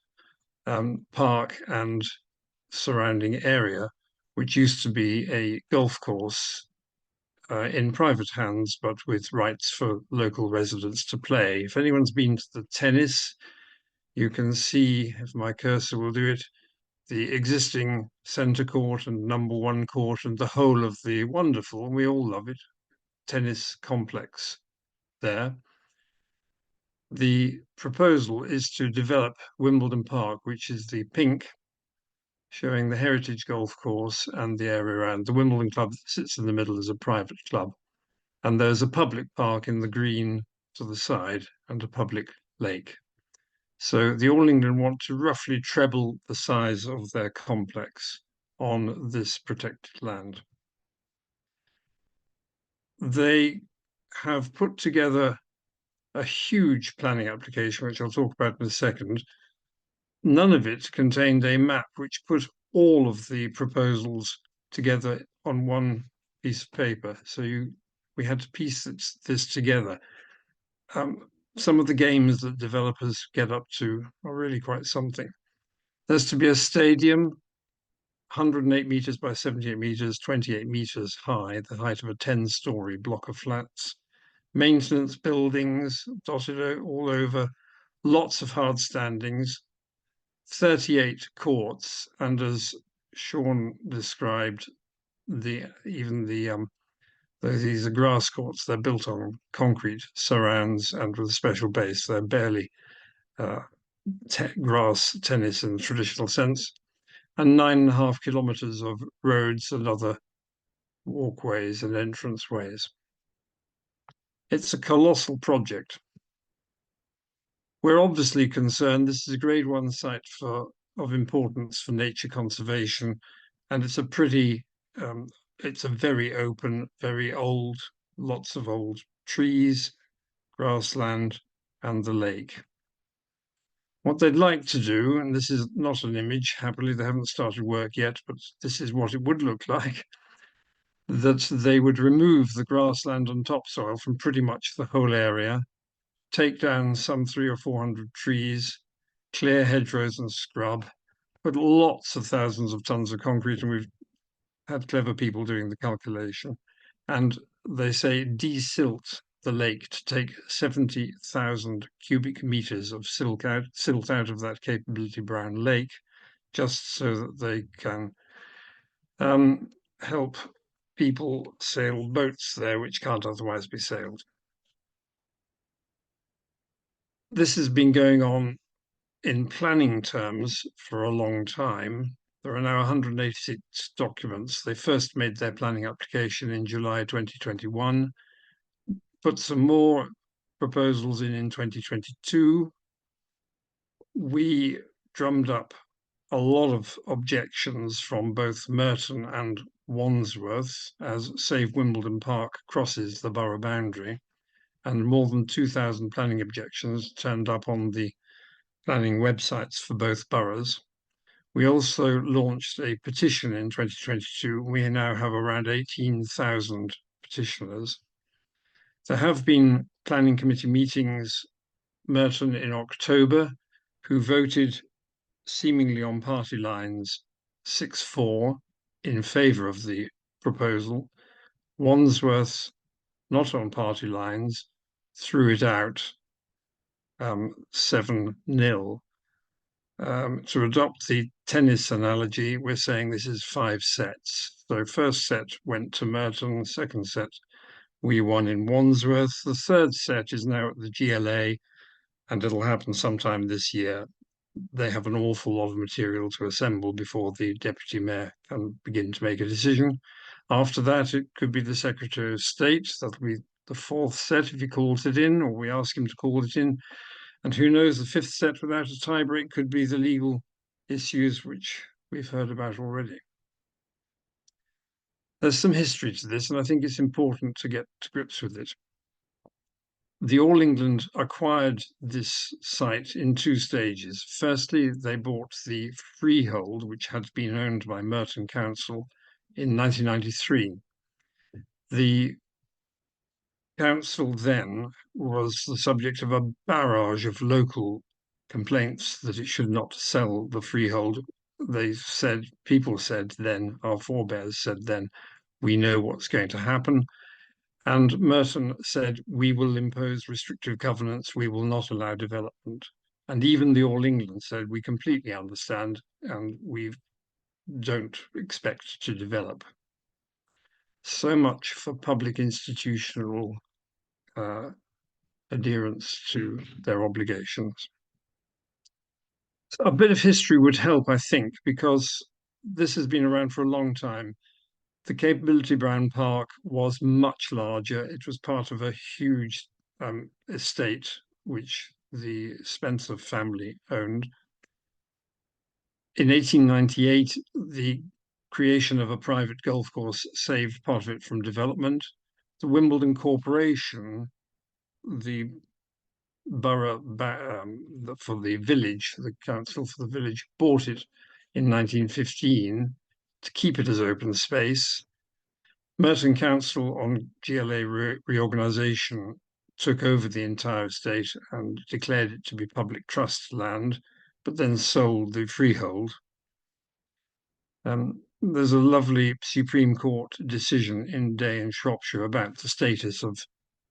Speaker 7: park and surrounding area, which used to be a golf course in private hands, but with rights for local residents to play. If anyone's been to the tennis, you can see, if my cursor will do it, the existing centre court and number 1 court and the whole of the wonderful, we all love it, tennis complex there. The proposal is to develop Wimbledon Park, which is the pink, showing the heritage golf course and the area around. The Wimbledon Club that sits in the middle is a private club. And there's a public park in the green to the side and a public lake. So the All England want to roughly treble the size of their complex on this protected land. They have put together a huge planning application, which I'll talk about in a second. None of it contained a map which put all of the proposals together on one piece of paper. So we had to piece this together. Some of the games that developers get up to are really quite something. There's to be a stadium, 108 meters by 78 meters, 28 meters high, the height of a 10-story block of flats. Maintenance buildings dotted all over, lots of hard standings, 38 courts, and as Sean described, these are grass courts. They're built on concrete surrounds and with a special base. They're barely grass tennis in the traditional sense, and 9.5 kilometers of roads and other walkways and entranceways. It's a colossal project. We're obviously concerned this is a grade 1 site of importance for nature conservation, and it's a pretty, it's a very open, very old, lots of old trees, grassland, and the lake. What they'd like to do, and this is not an image, happily they haven't started work yet, but this is what it would look like, that they would remove the grassland and topsoil from pretty much the whole area, take down some 300 or 400 trees, clear hedgerows and scrub, put lots of thousands of tons of concrete, and we've had clever people doing the calculation, and they say desilt the lake to take 70,000 cubic meters of silt out of that Capability Brown lake, just so that they can help people sail boats there which can't otherwise be sailed. This has been going on in planning terms for a long time. There are now 186 documents. They first made their planning application in July 2021, put some more proposals in 2022. We drummed up a lot of objections from both Merton and Wandsworth as Save Wimbledon Park crosses the borough boundary, and more than 2,000 planning objections turned up on the planning websites for both boroughs. We also launched a petition in 2022. We now have around 18,000 petitioners. There have been planning committee meetings, Merton in October, who voted seemingly on party lines 6-4 in favour of the proposal. Wandsworth, not on party lines, threw it out 7-0. To adopt the tennis analogy, we're saying this is 5 sets. So first set went to Merton, second set we won in Wandsworth. The third set is now at the GLA, and it'll happen sometime this year. They have an awful lot of material to assemble before the deputy mayor can begin to make a decision. After that, it could be the Secretary of State. That'll be the 4th set if he calls it in, or we ask him to call it in. And who knows, the 5th set without a tiebreak could be the legal issues which we've heard about already. There's some history to this, and I think it's important to get to grips with it. The All England acquired this site in 2 stages. Firstly, they bought the freehold, which had been owned by Merton Council in 1993. The council then was the subject of a barrage of local complaints that it should not sell the freehold. They said, people said then, our forebears said then, we know what's going to happen. And Merton said, we will impose restrictive covenants, we will not allow development. And even the All England said, we completely understand and we don't expect to develop. So much for public institutional adherence to their obligations. So a bit of history would help, I think, because this has been around for a long time. The Capability Brown Park was much larger. It was part of a huge estate which the Spencer family owned. In 1898, the creation of a private golf course saved part of it from development. The Wimbledon Corporation, the borough for the village, the council for the village, bought it in 1915 to keep it as open space. Merton Council on GLA reorganisation took over the entire estate and declared it to be public trust land, but then sold the freehold. There's a lovely Supreme Court decision in Day in Shropshire about the status of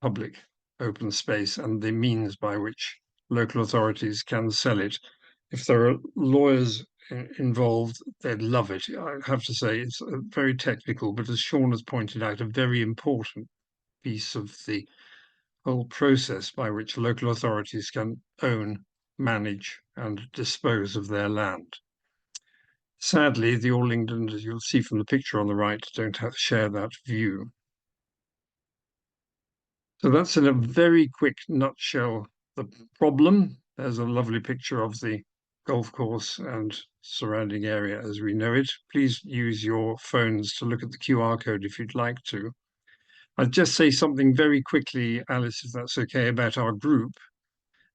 Speaker 7: public open space and the means by which local authorities can sell it. If there are lawyers involved, they'd love it. I have to say it's very technical, but as Sean has pointed out, a very important piece of the whole process by which local authorities can own, manage and dispose of their land. Sadly, the All England, as you'll see from the picture on the right, don't share that view. So that's in a very quick nutshell the problem. There's a lovely picture of the golf course and surrounding area as we know it. Please use your phones to look at the QR code if you'd like to. I'll just say something very quickly, Alice, if that's okay, about our group.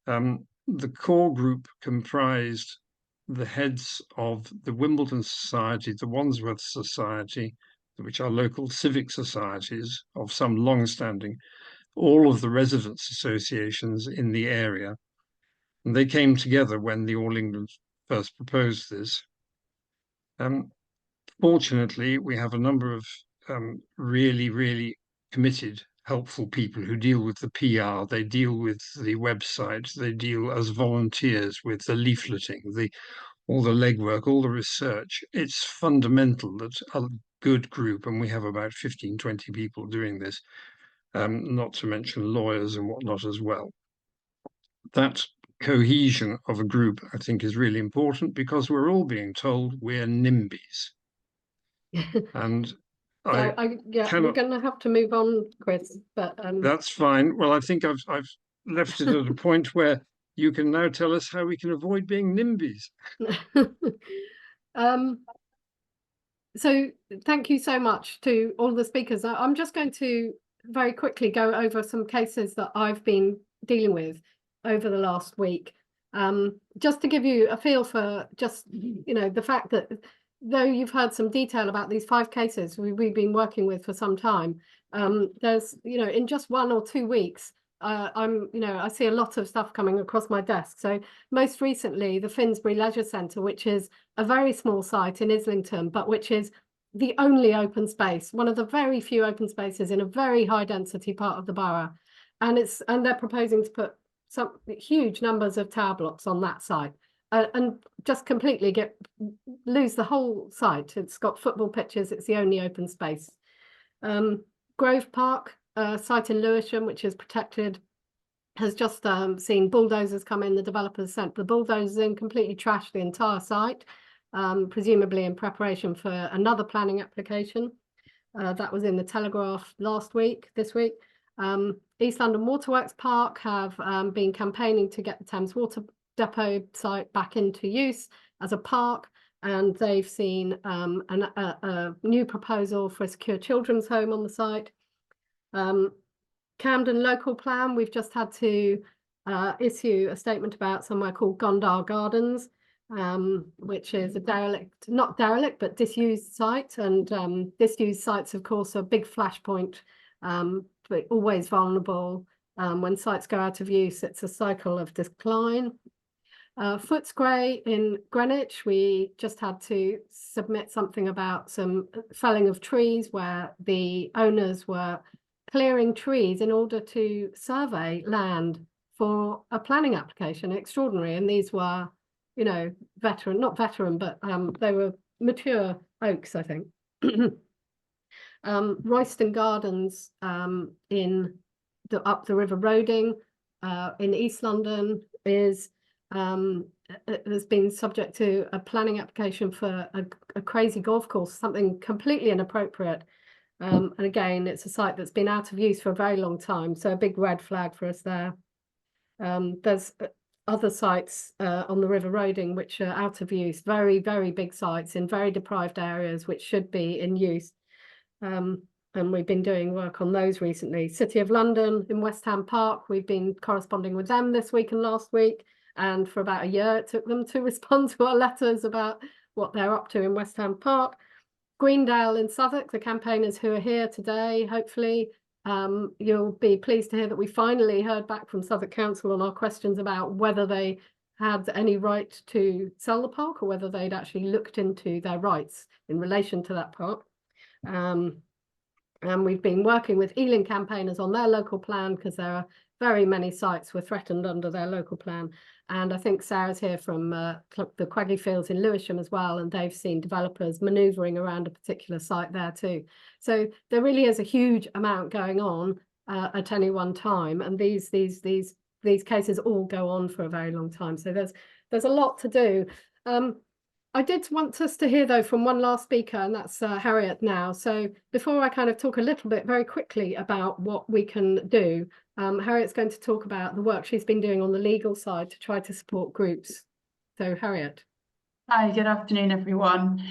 Speaker 7: The core group comprised the heads of the Wimbledon Society, the Wandsworth Society, which are local civic societies of some long-standing, all of the residents' associations in the area. And they came together when the All England first proposed this. Fortunately, we have a number of really, really committed, helpful people who deal with the PR, they deal with the website, they deal as volunteers with the leafleting, all the legwork, all the research. It's fundamental that a good group, and we have about 15, 20 people doing this, not to mention lawyers and whatnot as well. That cohesion of a group, I think, is really important because we're all being told we're NIMBYs. And
Speaker 1: we're going to have to move on, Chris. But
Speaker 7: that's fine. Well, I think I've left it at a point where you can now tell us how we can avoid being NIMBYs.
Speaker 1: So thank you so much to all the speakers. I'm just going to very quickly go over some cases that I've been dealing with over the last week, just to give you a feel for just, the fact that though you've heard some detail about these 5 cases we've been working with for some time, there's, in just 1 or 2 weeks, I see a lot of stuff coming across my desk. So most recently, the Finsbury Leisure Centre, which is a very small site in Islington, but which is the only open space, one of the very few open spaces in a very high density part of the borough. And they're proposing to put some huge numbers of tower blocks on that site and just completely lose the whole site. It's got football pitches, it's the only open space. Grove Park, site in Lewisham, which is protected, has just seen bulldozers come in. The developers sent the bulldozers in, completely trashed the entire site, presumably in preparation for another planning application. That was in the Telegraph this week. East London Waterworks Park have been campaigning to get the Thames Water Depot site back into use as a park, and they've seen a new proposal for a secure children's home on the site. Camden local plan, we've just had to issue a statement about somewhere called Gondar Gardens, which is a not derelict, but disused site. And disused sites, of course, are a big flashpoint, but always vulnerable. When sites go out of use, it's a cycle of decline. Footscray in Greenwich, we just had to submit something about some felling of trees where the owners were clearing trees in order to survey land for a planning application. Extraordinary. And these were, you know, not veteran, but they were mature oaks, I think. Royston Gardens in up the River Roding in East London has been subject to a planning application for a crazy golf course, something completely inappropriate. And again, it's a site that's been out of use for a very long time, so a big red flag for us there. There's other sites on the River Roding which are out of use, very, very big sites in very deprived areas which should be in use. And we've been doing work on those recently. City of London in West Ham Park, we've been corresponding with them this week and last week, and for about a year it took them to respond to our letters about what they're up to in West Ham Park. Greendale in Southwark, the campaigners who are here today, hopefully you'll be pleased to hear that we finally heard back from Southwark Council on our questions about whether they had any right to sell the park or whether they'd actually looked into their rights in relation to that park. And we've been working with Ealing campaigners on their local plan because there are very many sites were threatened under their local plan. And I think Sarah's here from the Quaggy Fields in Lewisham as well, and they've seen developers manoeuvring around a particular site there too. So there really is a huge amount going on at any one time, and these cases all go on for a very long time. So there's a lot to do. I did want us to hear though from one last speaker, and that's Harriet now. So before I kind of talk a little bit very quickly about what we can do, Harriet's going to talk about the work she's been doing on the legal side to try to support groups. So Harriet.
Speaker 8: Hi, good afternoon, everyone.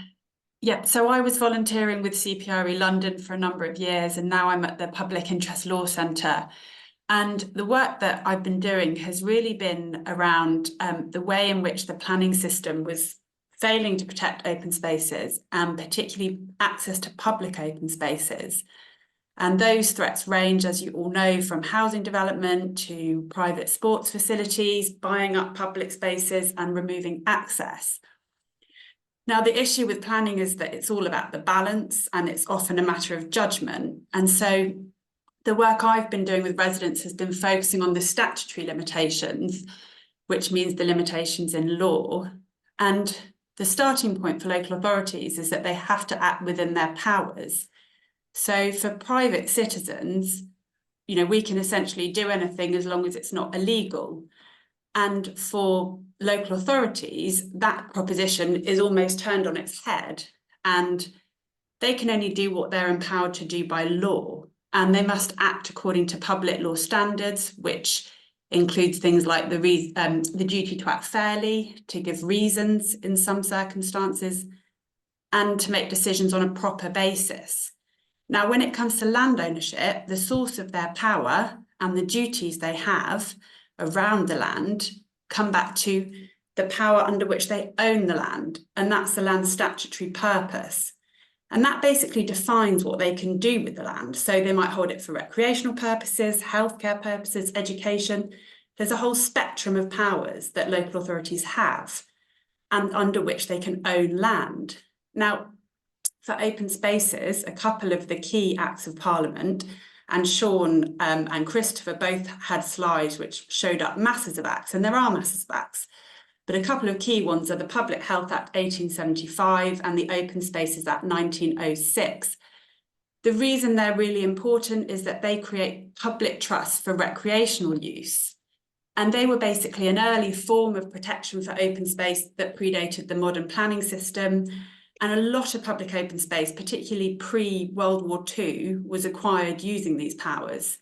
Speaker 8: Yep, so I was volunteering with CPRE London for a number of years, and now I'm at the Public Interest Law Centre. And the work that I've been doing has really been around the way in which the planning system was failing to protect open spaces, and particularly access to public open spaces. And those threats range, as you all know, from housing development to private sports facilities, buying up public spaces and removing access. Now, the issue with planning is that it's all about the balance, and it's often a matter of judgment. And so the work I've been doing with residents has been focusing on the statutory limitations, which means the limitations in law. And the starting point for local authorities is that they have to act within their powers. So for private citizens, you know, we can essentially do anything as long as it's not illegal. And for local authorities, that proposition is almost turned on its head, and they can only do what they're empowered to do by law. And they must act according to public law standards, which includes things like the duty to act fairly, to give reasons in some circumstances, and to make decisions on a proper basis. Now, when it comes to land ownership, the source of their power and the duties they have around the land come back to the power under which they own the land, and that's the land's statutory purpose. And that basically defines what they can do with the land. So they might hold it for recreational purposes, healthcare purposes, education. There's a whole spectrum of powers that local authorities have and under which they can own land. Now, for open spaces, a couple of the key acts of Parliament, and Sean and Christopher both had slides which showed up masses of acts, and there are masses of acts. But a couple of key ones are the Public Health Act 1875 and the Open Spaces Act 1906. The reason they're really important is that they create public trust for recreational use. And they were basically an early form of protection for open space that predated the modern planning system. And a lot of public open space, particularly pre-World War II, was acquired using these powers.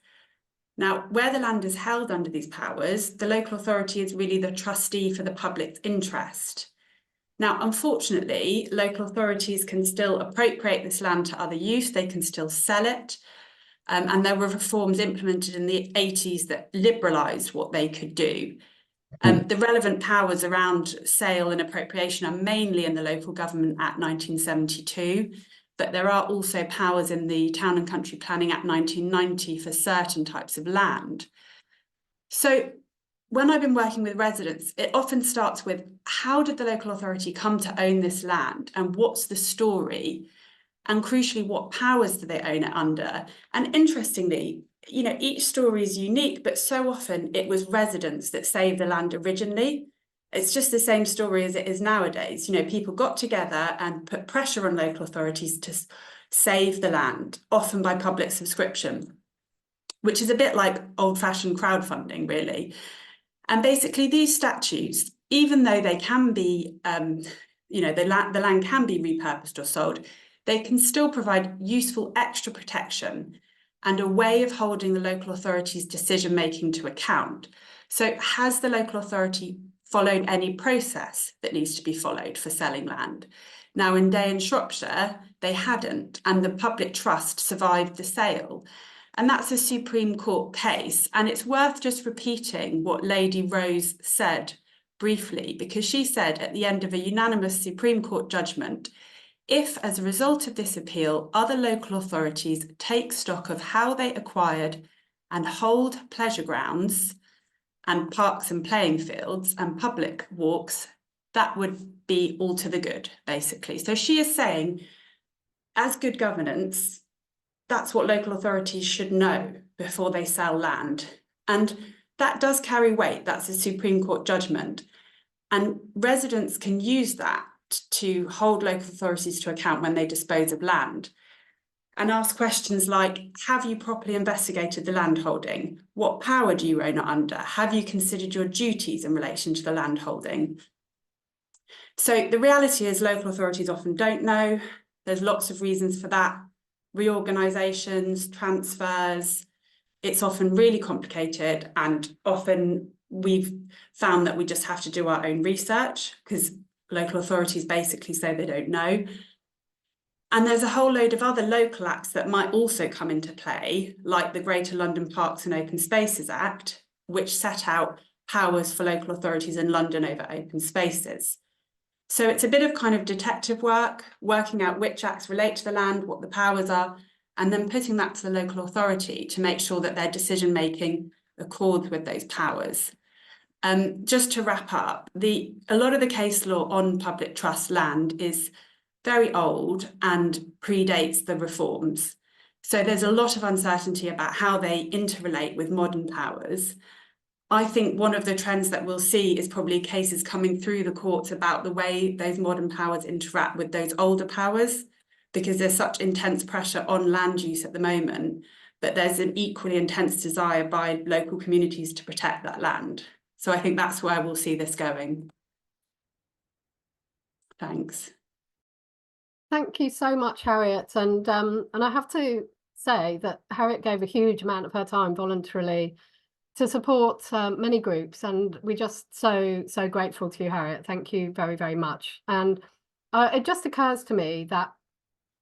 Speaker 8: Now, where the land is held under these powers, the local authority is really the trustee for the public's interest. Now, unfortunately, local authorities can still appropriate this land to other use, they can still sell it. And there were reforms implemented in the 80s that liberalised what they could do. The relevant powers around sale and appropriation are mainly in the Local Government Act 1972, but there are also powers in the Town and Country Planning Act 1990 for certain types of land. So when I've been working with residents, it often starts with, how did the local authority come to own this land, and what's the story? And crucially, what powers do they own it under? And interestingly, you know, each story is unique, but so often it was residents that saved the land originally. It's just the same story as it is nowadays. You know, people got together and put pressure on local authorities to save the land, often by public subscription, which is a bit like old-fashioned crowdfunding, really. And basically these statutes, even though they can be, you know, the land can be repurposed or sold, they can still provide useful extra protection and a way of holding the local authority's decision-making to account. So has the local authority followed any process that needs to be followed for selling land? Now, in Day and Shropshire, they hadn't, and the public trust survived the sale. And that's a Supreme Court case. And it's worth just repeating what Lady Rose said briefly, because she said at the end of a unanimous Supreme Court judgment, if, as a result of this appeal, other local authorities take stock of how they acquired and hold pleasure grounds and parks and playing fields and public walks, that would be all to the good, basically. So she is saying, as good governance, that's what local authorities should know before they sell land. And that does carry weight. That's a Supreme Court judgment. And residents can use that to hold local authorities to account when they dispose of land and ask questions like, have you properly investigated the land holding? What power do you own it under? Have you considered your duties in relation to the land holding? So the reality is local authorities often don't know. There's lots of reasons for that. Reorganisations, transfers, it's often really complicated, and often we've found that we just have to do our own research because local authorities basically say they don't know. And there's a whole load of other local acts that might also come into play, like the Greater London Parks and Open Spaces Act, which set out powers for local authorities in London over open spaces. So it's a bit of kind of detective work, working out which acts relate to the land, what the powers are, and then putting that to the local authority to make sure that their decision-making accords with those powers. Just to wrap up, a lot of the case law on public trust land is very old and predates the reforms. So there's a lot of uncertainty about how they interrelate with modern powers. I think one of the trends that we'll see is probably cases coming through the courts about the way those modern powers interact with those older powers, because there's such intense pressure on land use at the moment, but there's an equally intense desire by local communities to protect that land. So I think that's where we'll see this going. Thanks.
Speaker 1: Thank you so much, Harriet. And I have to say that Harriet gave a huge amount of her time voluntarily to support many groups, and we're just so grateful to you, Harriet. Thank you very, very much. And it just occurs to me that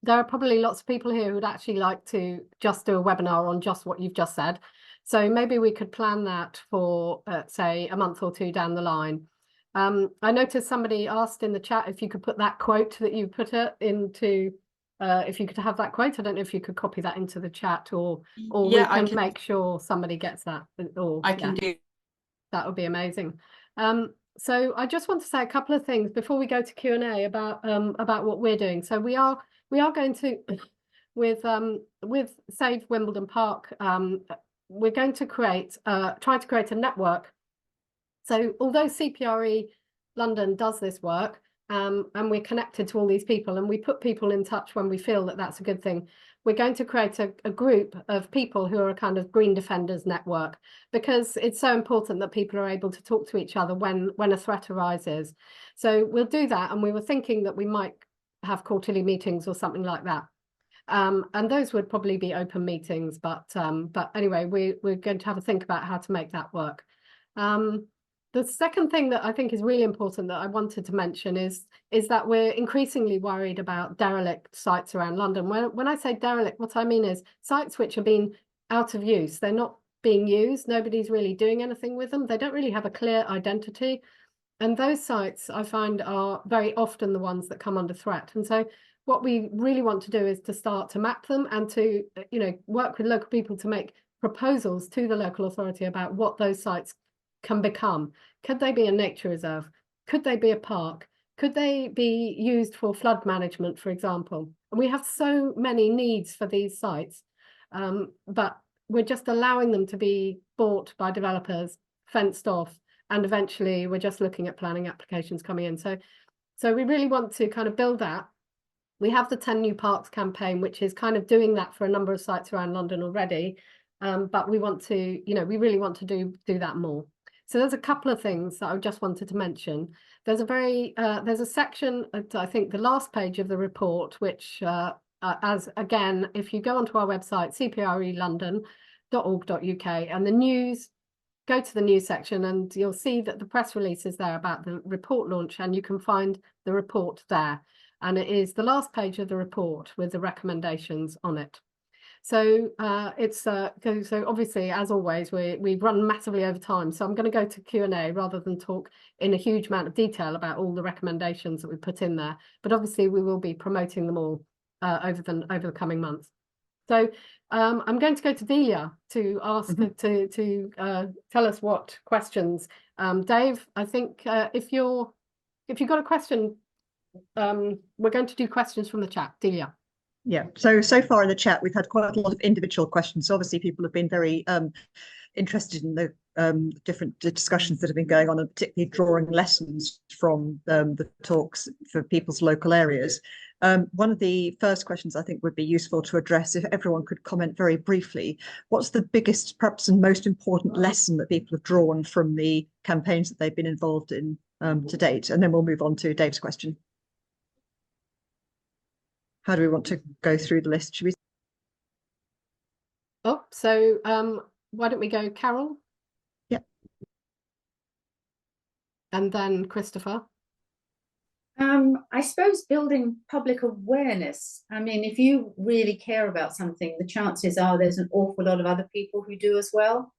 Speaker 1: there are probably lots of people here who would actually like to just do a webinar on just what you've just said. So maybe we could plan that for, say, a month or two down the line. I noticed somebody asked in the chat if you could put that quote that you put it into, if you could have that quote. I don't know if you could copy that into the chat, or yeah, we can make sure somebody gets that. Or
Speaker 8: I can do.
Speaker 1: That would be amazing. So I just want to say a couple of things before we go to Q&A about what we're doing. So we are we are going to, with Save Wimbledon Park, we're going to create, try to create a network. So although CPRE London does this work, and we're connected to all these people, and we put people in touch when we feel that that's a good thing, we're going to create a group of people who are a kind of Green Defenders network, because it's so important that people are able to talk to each other when a threat arises. So we'll do that, and we were thinking that we might have quarterly meetings or something like that. And those would probably be open meetings, but anyway, we're going to have a think about how to make that work. The second thing that I think is really important that I wanted to mention is that we're increasingly worried about derelict sites around London. When I say derelict, what I mean is sites which are being out of use. They're not being used. Nobody's really doing anything with them. They don't really have a clear identity. And those sites, I find, are very often the ones that come under threat. And so what we really want to do is to start to map them and to, work with local people to make proposals to the local authority about what those sites can become. Could they be a nature reserve? Could they be a park? Could they be used for flood management, for example? And we have so many needs for these sites, but we're just allowing them to be bought by developers, fenced off, and eventually we're just looking at planning applications coming in. So we really want to kind of build that. We have the 10 New Parks campaign, which is kind of doing that for a number of sites around London already. But we want to, we really want to do that more. So there's a couple of things that I just wanted to mention. There's a section at, I think, the last page of the report, which again, if you go onto our website, cprelondon.org.uk, and the news, go to the news section and you'll see that the press release is there about the report launch, and you can find the report there. And it is the last page of the report with the recommendations on it. So so obviously, as always, we've run massively over time. So I'm going to go to Q&A rather than talk in a huge amount of detail about all the recommendations that we put in there. But obviously, we will be promoting them all over the coming months. So I'm going to go to Delia to ask to tell us what questions. Dave, I think if you've got a question, we're going to do questions from the chat. Delia.
Speaker 9: Yeah, so far in the chat, we've had quite a lot of individual questions. So obviously, people have been very interested in the different discussions that have been going on, and particularly drawing lessons from the talks for people's local areas. One of the first questions I think would be useful to address, if everyone could comment very briefly, what's the biggest, perhaps, and most important lesson that people have drawn from the campaigns that they've been involved in to date? And then we'll move on to Dave's question. How do we want to go through the list? Should we?
Speaker 1: Oh, so why don't we go Carol?
Speaker 9: Yeah.
Speaker 1: And then Christopher.
Speaker 2: I suppose building public awareness. I mean, if you really care about something, the chances are there's an awful lot of other people who do as well.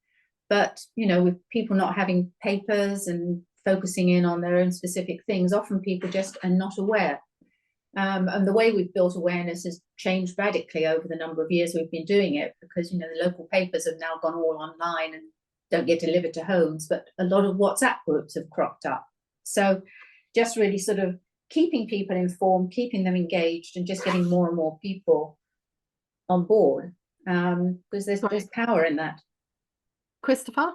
Speaker 2: But, with people not having papers and focusing in on their own specific things, often people just are not aware. And the way we've built awareness has changed radically over the number of years we've been doing it, because, the local papers have now gone all online and don't get delivered to homes, but a lot of WhatsApp groups have cropped up. So just really sort of keeping people informed, keeping them engaged, and just getting more and more people on board, because there's power in that.
Speaker 1: Christopher?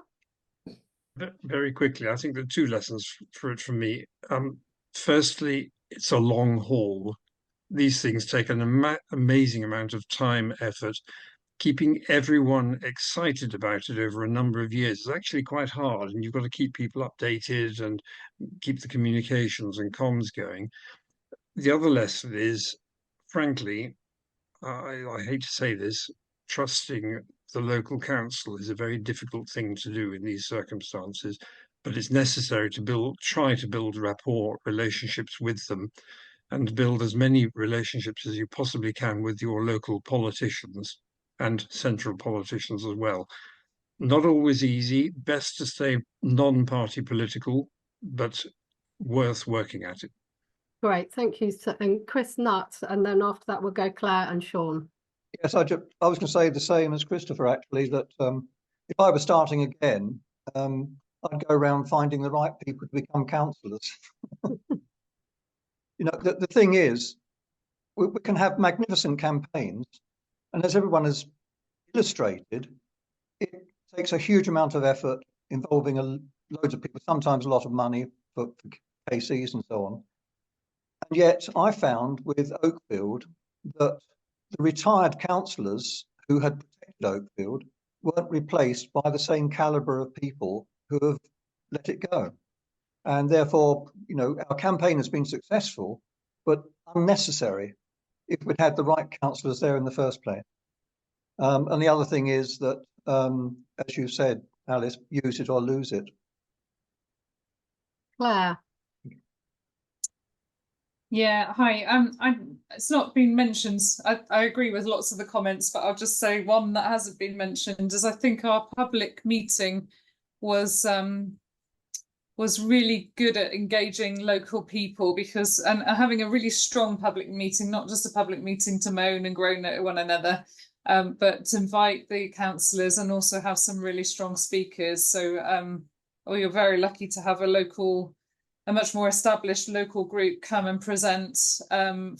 Speaker 7: Very quickly, I think there are two lessons for it from me. Firstly, it's a long haul. These things take an amazing amount of time, effort. Keeping everyone excited about it over a number of years is actually quite hard, and you've got to keep people updated and keep the communications and comms going. The other lesson is, frankly, I hate to say this, trusting the local council is a very difficult thing to do in these circumstances, but it's necessary to try to build rapport, relationships with them, and build as many relationships as you possibly can with your local politicians and central politicians as well. Not always easy, best to stay non-party political, but worth working at it.
Speaker 1: Great, thank you. And Chris Nutt, and then after that we'll go Claire and Sean.
Speaker 3: Yes, I was going to say the same as Christopher, actually, that if I were starting again, I'd go around finding the right people to become councillors. The thing is, we can have magnificent campaigns, and as everyone has illustrated, it takes a huge amount of effort involving loads of people, sometimes a lot of money for KCs and so on. And yet I found with Oakfield that the retired councillors who had protected Oakfield weren't replaced by the same calibre of people who have let it go. And therefore, you know, our campaign has been successful, but unnecessary if we'd had the right councillors there in the first place. And the other thing is that, as you said, Alice, use it or lose it.
Speaker 1: Claire.
Speaker 5: Yeah, hi. It's not been mentioned. I agree with lots of the comments, but I'll just say one that hasn't been mentioned is I think our public meeting was really good at engaging local people, because and having a really strong public meeting, not just a public meeting to moan and groan at one another, but to invite the councillors and also have some really strong speakers. So you're very lucky to have a much more established local group come and present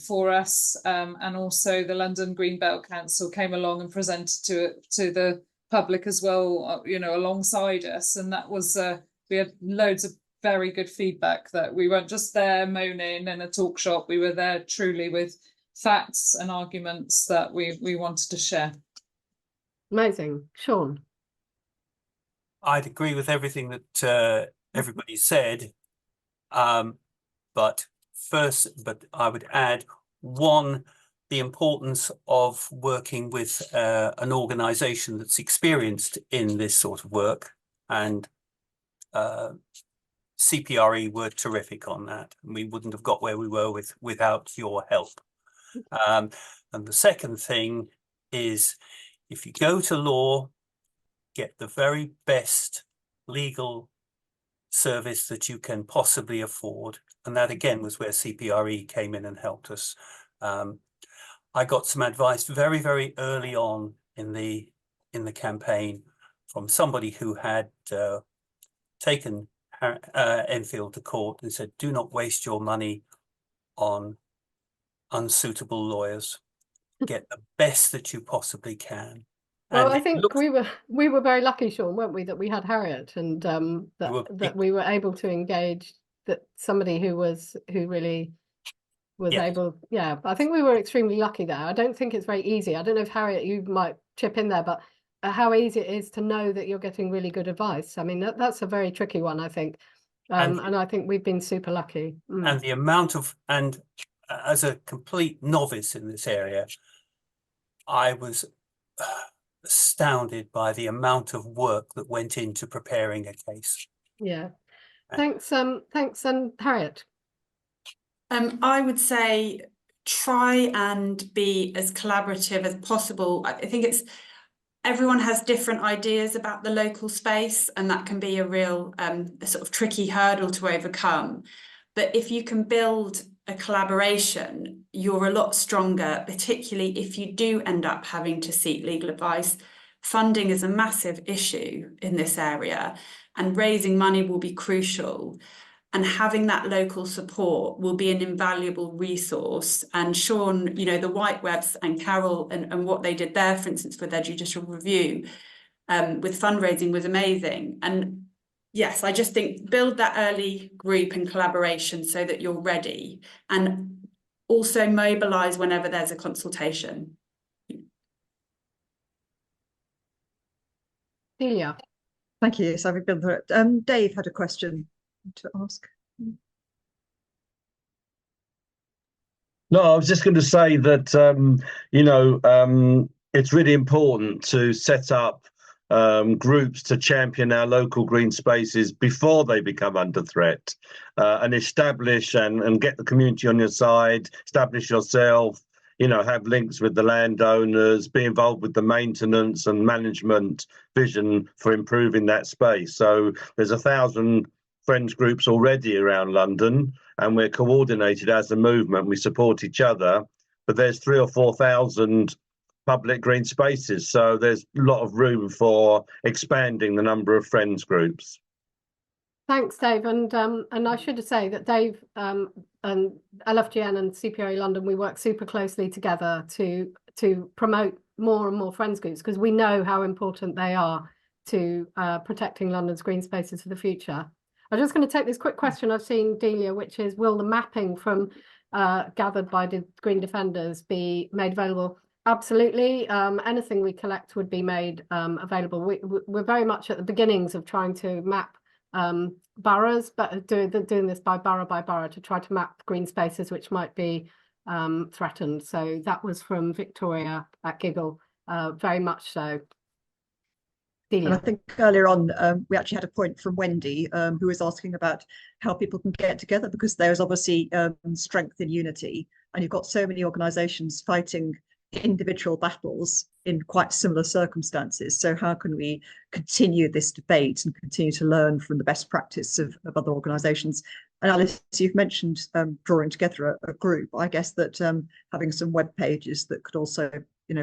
Speaker 5: for us, and also the London Green Belt Council came along and presented to the public as well, you know, alongside us, and that was we had loads of very good feedback, that we weren't just there moaning in a talk shop, we were there truly with facts and arguments that we wanted to share.
Speaker 1: Amazing. Sean.
Speaker 6: I'd agree with everything that everybody said. But I would add one, the importance of working with an organisation that's experienced in this sort of work, and CPRE were terrific on that. We wouldn't have got where we were without your help. And the second thing is, if you go to law, get the very best legal service that you can possibly afford, and that again was where CPRE came in and helped us. I got some advice very, very early on in the campaign from somebody who had taken Enfield to court and said, do not waste your money on unsuitable lawyers, get the best that you possibly can.
Speaker 1: Well,
Speaker 6: And
Speaker 1: I think we were very lucky, Sean, weren't we, that we had Harriet, and that we were able to engage somebody who really was able. Yeah, I think we were extremely lucky there. I don't think it's very easy. I don't know if Harriet, you might chip in there, but how easy it is to know that you're getting really good advice. I mean, that's a very tricky one, I think. And I think we've been super lucky.
Speaker 6: And the amount of, as a complete novice in this area, I was astounded by the amount of work that went into preparing a case.
Speaker 1: Yeah. Thanks, and Harriet.
Speaker 8: I would say try and be as collaborative as possible. I think everyone has different ideas about the local space, and that can be a real sort of tricky hurdle to overcome. But if you can build a collaboration, you're a lot stronger, particularly if you do end up having to seek legal advice. Funding is a massive issue in this area, and raising money will be crucial. And having that local support will be an invaluable resource. And Sean, you know, the Whitewebs and Carol and what they did there, for instance, with their judicial review with fundraising was amazing. And yes, I just think build that early group and collaboration so that you're ready, and also mobilise whenever there's a consultation.
Speaker 1: Celia.
Speaker 9: Thank you. So we've been through it. Dave had a question to ask.
Speaker 10: No, I was just going to say that, you know, it's really important to set up groups to champion our local green spaces before they become under threat, and establish and get the community on your side, establish yourself, you know, have links with the landowners, be involved with the maintenance and management vision for improving that space. So there's 1,000 friends groups already around London, and we're coordinated as a movement. We support each other, but there's 3,000 or 4,000 public green spaces. So there's a lot of room for expanding the number of friends groups.
Speaker 1: Thanks, Dave. And I should say that Dave and LFGN and CPRE London, we work super closely together to promote more and more friends groups, because we know how important they are to protecting London's green spaces for the future. I'm just going to take this quick question I've seen, Delia, which is, will the mapping from gathered by the Green Defenders be made available? Absolutely. Anything we collect would be made available. We're very much at the beginnings of trying to map boroughs, but doing this by borough to try to map green spaces which might be threatened. So that was from Victoria at Giggle, very much so.
Speaker 9: And I think earlier on, we actually had a point from Wendy, who was asking about how people can get together, because there's obviously strength in unity, and you've got so many organisations fighting individual battles in quite similar circumstances. So how can we continue this debate and continue to learn from the best practice of other organisations? And Alice, you've mentioned drawing together a group. I guess that having some web pages that could also,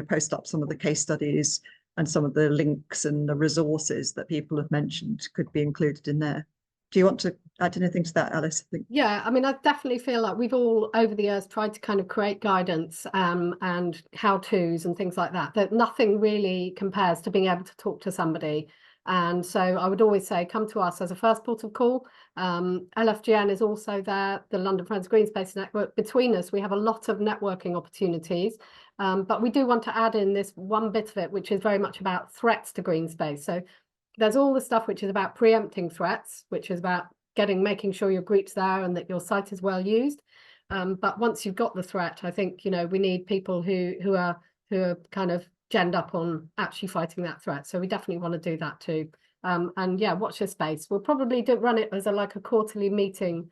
Speaker 9: post up some of the case studies and some of the links and the resources that people have mentioned could be included in there. Do you want to add anything to that, Alice? I think.
Speaker 1: Yeah, I mean, I definitely feel like we've all over the years tried to kind of create guidance and how-tos and things like that, that nothing really compares to being able to talk to somebody. And so I would always say, come to us as a first port of call. LFGN is also there, the London Friends Green Space Network. Between us, we have a lot of networking opportunities. But we do want to add in this one bit of it, which is very much about threats to green space. So there's all the stuff which is about preempting threats, which is about making sure your group's there and that your site is well used. But once you've got the threat, I think, we need people who are kind of genned up on actually fighting that threat. So we definitely want to do that too. And yeah, watch this space. We'll probably run it as a quarterly meeting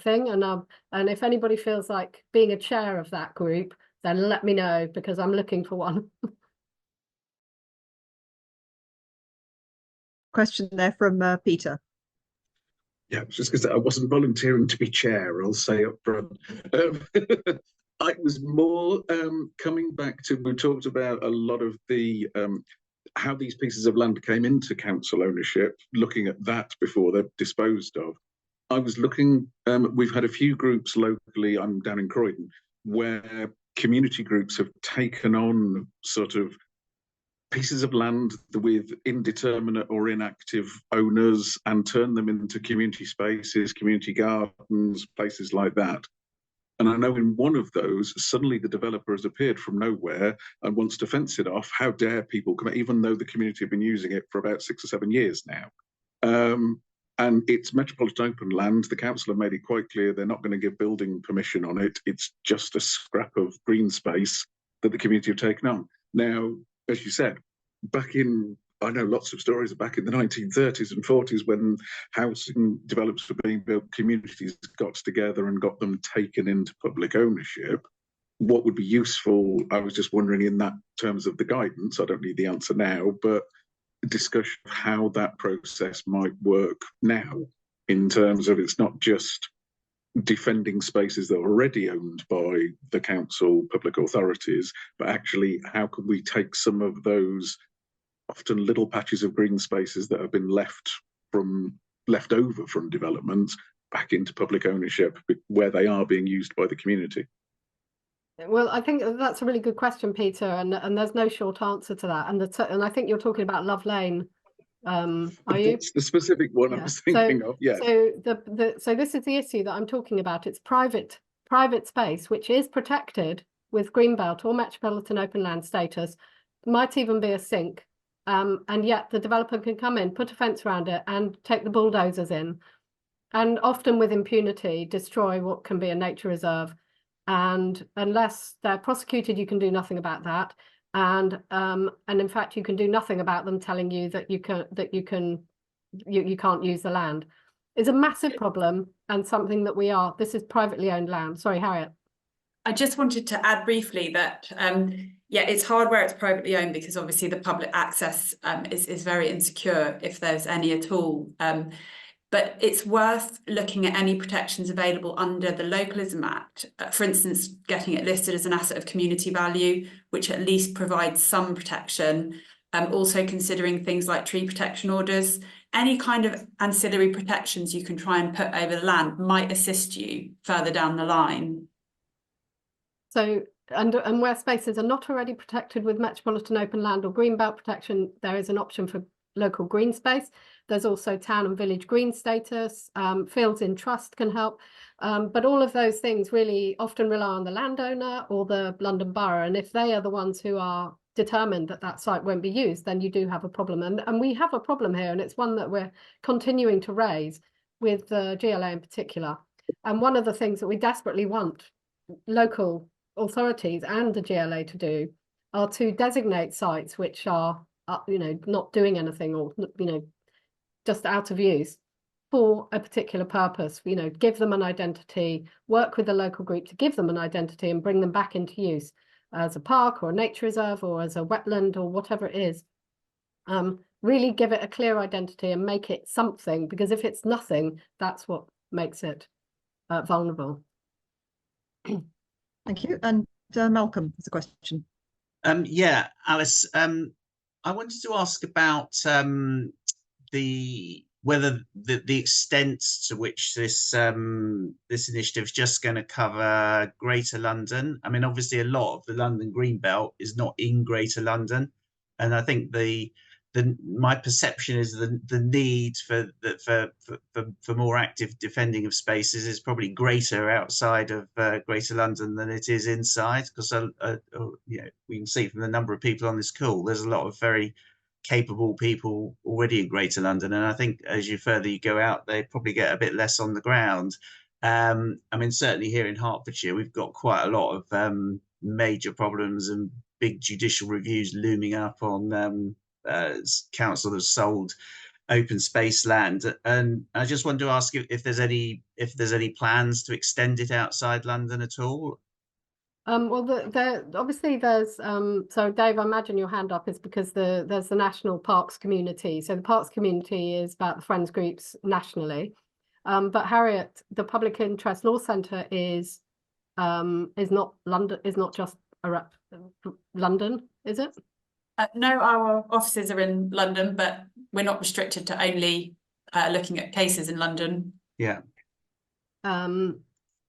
Speaker 1: thing. And if anybody feels like being a chair of that group, then let me know, because I'm looking for one.
Speaker 9: Question there from Peter.
Speaker 11: Yeah, I was just going to say, I wasn't volunteering to be chair, I'll say up front. I was more coming back to, we talked about a lot of the how these pieces of land came into council ownership, looking at that before they're disposed of. I was looking, we've had a few groups locally, I'm down in Croydon, where community groups have taken on sort of pieces of land with indeterminate or inactive owners and turned them into community spaces, community gardens, places like that. And I know in one of those, suddenly the developer has appeared from nowhere and wants to fence it off. How dare people come, even though the community have been using it for about 6 or 7 years now. And it's Metropolitan open land. The council have made it quite clear they're not going to give building permission on it. It's just a scrap of green space that the community have taken on. Now, as you said, back in, I know lots of stories back in the 1930s and 40s when housing developments were being built, communities got together and got them taken into public ownership. What would be useful, I was just wondering in that terms of the guidance, I don't need the answer now, but discussion of how that process might work now in terms of it's not just defending spaces that are already owned by the council, public authorities, but actually how can we take some of those often little patches of green spaces that have been left over from developments back into public ownership where they are being used by the community?
Speaker 1: Well, I think that's a really good question, Peter, and there's no short answer to that. And I think you're talking about Love Lane. Are you?
Speaker 11: It's the specific one
Speaker 1: yeah.
Speaker 11: I was thinking of. Yeah.
Speaker 1: So this is the issue that I'm talking about. It's private space, which is protected with Greenbelt or Metropolitan open land status. Might even be a sink. And yet the developer can come in, put a fence around it and take the bulldozers in, and often with impunity destroy what can be a nature reserve. And unless they're prosecuted, you can do nothing about that. And in fact, you can do nothing about them telling you that you can't use the land. It's a massive problem and something that this is privately owned land. Sorry, Harriet.
Speaker 8: I just wanted to add briefly that, yeah, it's hard where it's privately owned because obviously the public access is very insecure if there's any at all. But it's worth looking at any protections available under the Localism Act. For instance, getting it listed as an asset of community value, which at least provides some protection. Also considering things like tree protection orders. any kind of ancillary protections you can try and put over the land might assist you further down the line.
Speaker 1: So, and where spaces are not already protected with Metropolitan open land or greenbelt protection, there is an option for local green space. There's also town and village green status, fields in trust can help. But all of those things really often rely on the landowner or the London Borough. And if they are the ones who are determined that that site won't be used, then you do have a problem. And we have a problem here, and it's one that we're continuing to raise with the GLA in particular. And one of the things that we desperately want local authorities and the GLA to do are to designate sites which are, you know, not doing anything, or, you know, just out of use for a particular purpose. You know, give them an identity, work with the local group to give them an identity and bring them back into use as a park or a nature reserve or as a wetland or whatever it is. Really give it a clear identity and make it something, because if it's nothing, that's what makes it vulnerable.
Speaker 9: Thank you. And Malcolm has a question.
Speaker 12: Yeah, Alice, I wanted to ask about whether the extent to which this this initiative is just going to cover Greater London. I mean, obviously, a lot of the London Green Belt is not in Greater London, and I think my perception is the need for more active defending of spaces is probably greater outside of Greater London than it is inside, because you know, we can see from the number of people on this call, there's a lot of very capable people already in Greater London, and I think as you go out, they probably get a bit less on the ground. I mean, certainly here in Hertfordshire, we've got quite a lot of major problems and big judicial reviews looming up on council have sold open space land, and I just wanted to ask if there's any plans to extend it outside London at all.
Speaker 1: Well, obviously there's so Dave, I imagine your hand up is because there's the national parks community. So the parks community is about the friends groups nationally, but Harriet, the Public Interest Law Centre is not London, is not just London, is it?
Speaker 8: No, our offices are in London, but we're not restricted to only looking at cases in London.
Speaker 12: Yeah.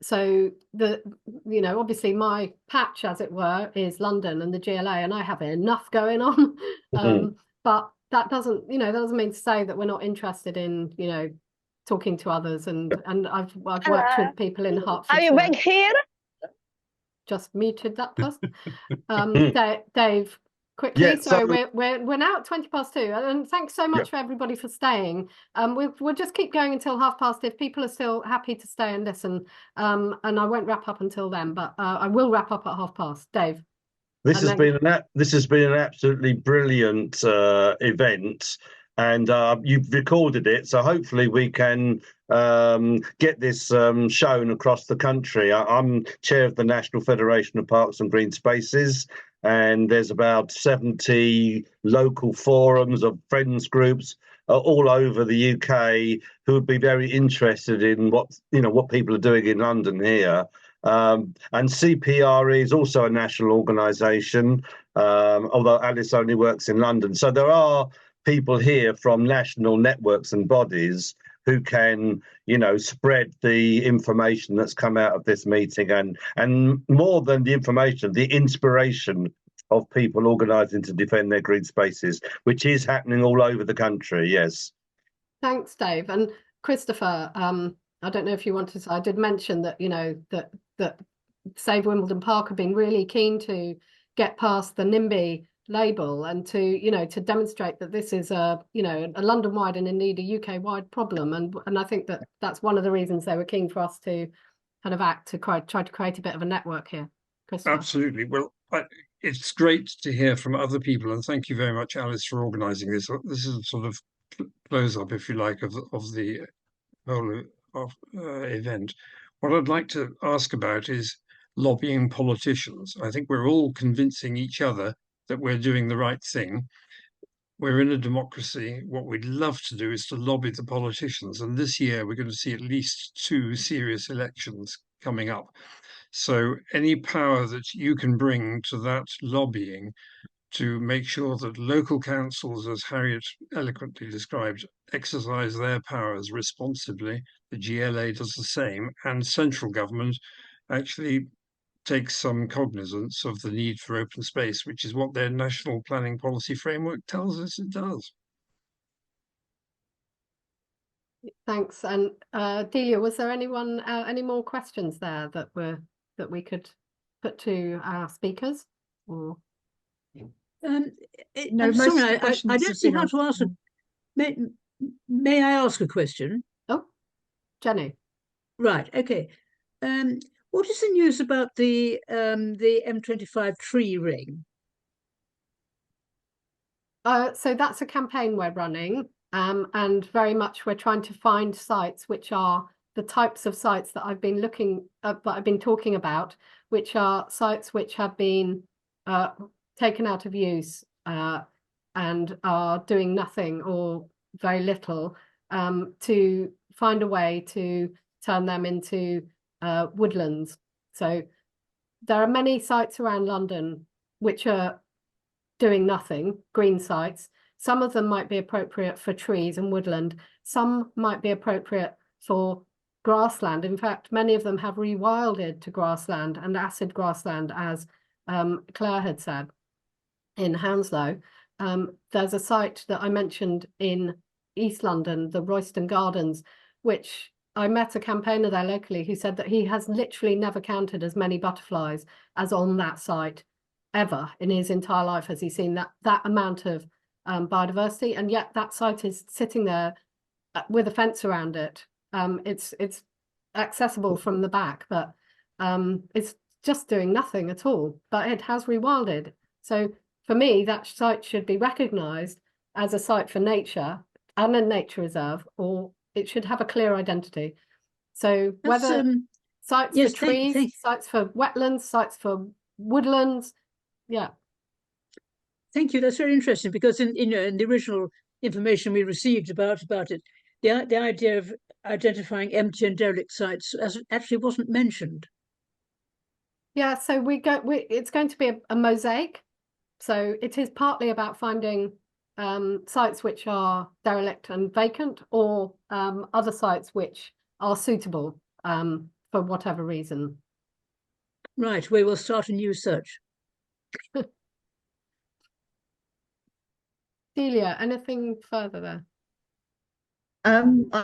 Speaker 1: So you know, obviously my patch, as it were, is London and the GLA, and I have enough going on. But that doesn't mean to say that we're not interested in, you know, talking to others, and I've worked with people in Hertfordshire.
Speaker 13: Are you back here?
Speaker 1: Just muted that person. Dave, quickly.
Speaker 10: Yeah,
Speaker 1: so we're now at 2:20, and thanks so much for everybody for staying. We'll just keep going until 2:30 if people are still happy to stay and listen. And I won't wrap up until then, but I will wrap up at 2:30. Dave.
Speaker 10: This has been an absolutely brilliant event, and you've recorded it, so hopefully we can get this shown across the country. I'm chair of the National Federation of Parks and Green Spaces, and there's about 70 local forums of friends groups all over the UK who would be very interested in what people are doing in London here. And CPRE is also a national organisation, although Alice only works in London. So there are people here from national networks and bodies who can, you know, spread the information that's come out of this meeting, and more than the information, the inspiration of people organising to defend their green spaces, which is happening all over the country. Yes.
Speaker 1: Thanks, Dave. And Christopher, I don't know if you wanted to, I did mention that, you know, that Save Wimbledon Park have been really keen to get past the NIMBY label and to, you know, to demonstrate that this is a London-wide and indeed a UK-wide problem. And I think that that's one of the reasons they were keen for us to kind of act to try to create a bit of a network here. Christopher.
Speaker 7: Absolutely. Well, it's great to hear from other people, and thank you very much, Alice, for organising this. This is a sort of close-up, if you like, of the whole event. What I'd like to ask about is lobbying politicians. I think we're all convincing each other that we're doing the right thing. We're in a democracy. What we'd love to do is to lobby the politicians. And this year, we're going to see at least 2 serious elections coming up. So any power that you can bring to that lobbying to make sure that local councils, as Harriet eloquently described, exercise their powers responsibly. The GLA does the same, and central government actually takes some cognizance of the need for open space, which is what their national planning policy framework tells us it does.
Speaker 1: Thanks. And Delia, was there anyone any more questions there that we could put to our speakers? Or
Speaker 9: No,
Speaker 13: I'm
Speaker 9: most
Speaker 13: sorry,
Speaker 9: of the questions
Speaker 13: I don't
Speaker 9: have
Speaker 13: see
Speaker 9: been
Speaker 13: how to ask. May I ask a question?
Speaker 1: Oh, Jenny.
Speaker 13: Right. Okay. What is the news about the M25 tree ring?
Speaker 1: So that's a campaign we're running, and very much we're trying to find sites which are the types of sites that I've been looking at, that I've been talking about, which are sites which have been taken out of use and are doing nothing or very little, to find a way to turn them into woodlands. So there are many sites around London which are doing nothing, green sites. Some of them might be appropriate for trees and woodland. Some might be appropriate for grassland. In fact, many of them have rewilded to grassland and acid grassland, as Claire had said, in Hounslow. There's a site that I mentioned in East London, the Royston Gardens, which I met a campaigner there locally who said that he has literally never counted as many butterflies as on that site ever in his entire life. Has he seen that amount of biodiversity? And yet that site is sitting there with a fence around it. It's accessible from the back, but it's just doing nothing at all, but it has rewilded. So for me, that site should be recognised as a site for nature and a nature reserve, or it should have a clear identity. So whether sites for trees, sites for wetlands, sites for woodlands, yeah.
Speaker 13: Thank you. That's very interesting, because in the original information we received about it, the idea of identifying empty and derelict sites actually wasn't mentioned.
Speaker 1: Yeah, so it's going to be a mosaic. So it is partly about finding sites which are derelict and vacant, or other sites which are suitable for whatever reason.
Speaker 13: Right, we will start a new search.
Speaker 1: Delia, anything further there?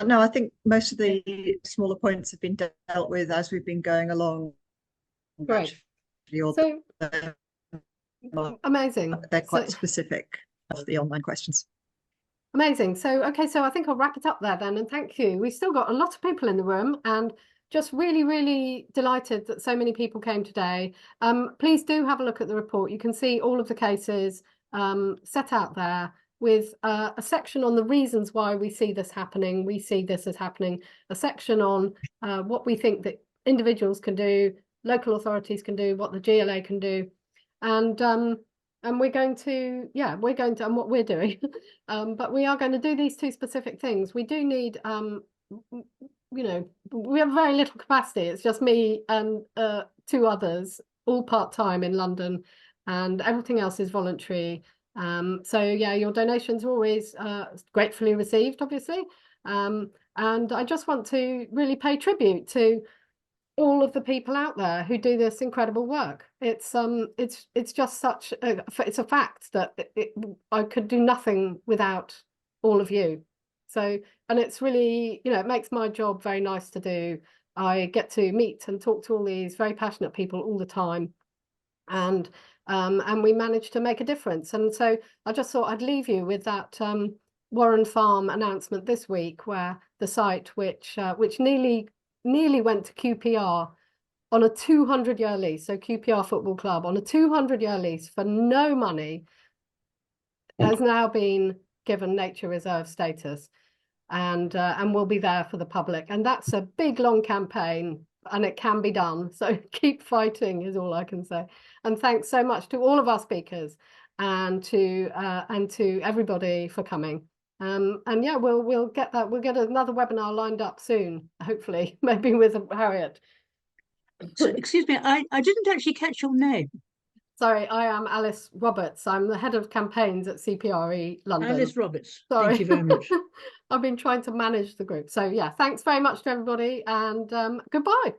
Speaker 9: No, I think most of the smaller points have been dealt with as we've been going along.
Speaker 1: Great. So amazing.
Speaker 9: They're quite specific of the online questions.
Speaker 1: Amazing. So, okay, so I think I'll wrap it up there then, and thank you. We've still got a lot of people in the room, and just really, really delighted that so many people came today. Please do have a look at the report. You can see all of the cases set out there, with a section on the reasons why we see this happening. We see this as happening, a section on what we think that individuals can do, local authorities can do, what the GLA can do. And we're going to, and what we're doing, but we are going to do these two specific things. We do need, we have very little capacity. It's just me and two others, all part-time in London, and everything else is voluntary. So yeah, your donations are always gratefully received, obviously. And I just want to really pay tribute to all of the people out there who do this incredible work. It's just such it's a fact that I could do nothing without all of you. So, and it's really, it makes my job very nice to do. I get to meet and talk to all these very passionate people all the time, and we manage to make a difference. And so I just thought I'd leave you with that Warren Farm announcement this week, where the site which nearly went to QPR on a 200-year lease, so QPR Football Club on a 200-year lease for no money, has now been given nature reserve status, and will be there for the public. And that's a big, long campaign, and it can be done. So keep fighting is all I can say. And thanks so much to all of our speakers, and to everybody for coming. And yeah, we'll get another webinar lined up soon, hopefully, maybe with Harriet.
Speaker 13: So, excuse me, I didn't actually catch your name.
Speaker 1: Sorry, I am Alice Roberts. I'm the head of campaigns at CPRE London.
Speaker 13: Alice Roberts.
Speaker 1: Sorry.
Speaker 13: Thank you very much.
Speaker 1: I've been trying to manage the group. So yeah, thanks very much to everybody, and goodbye.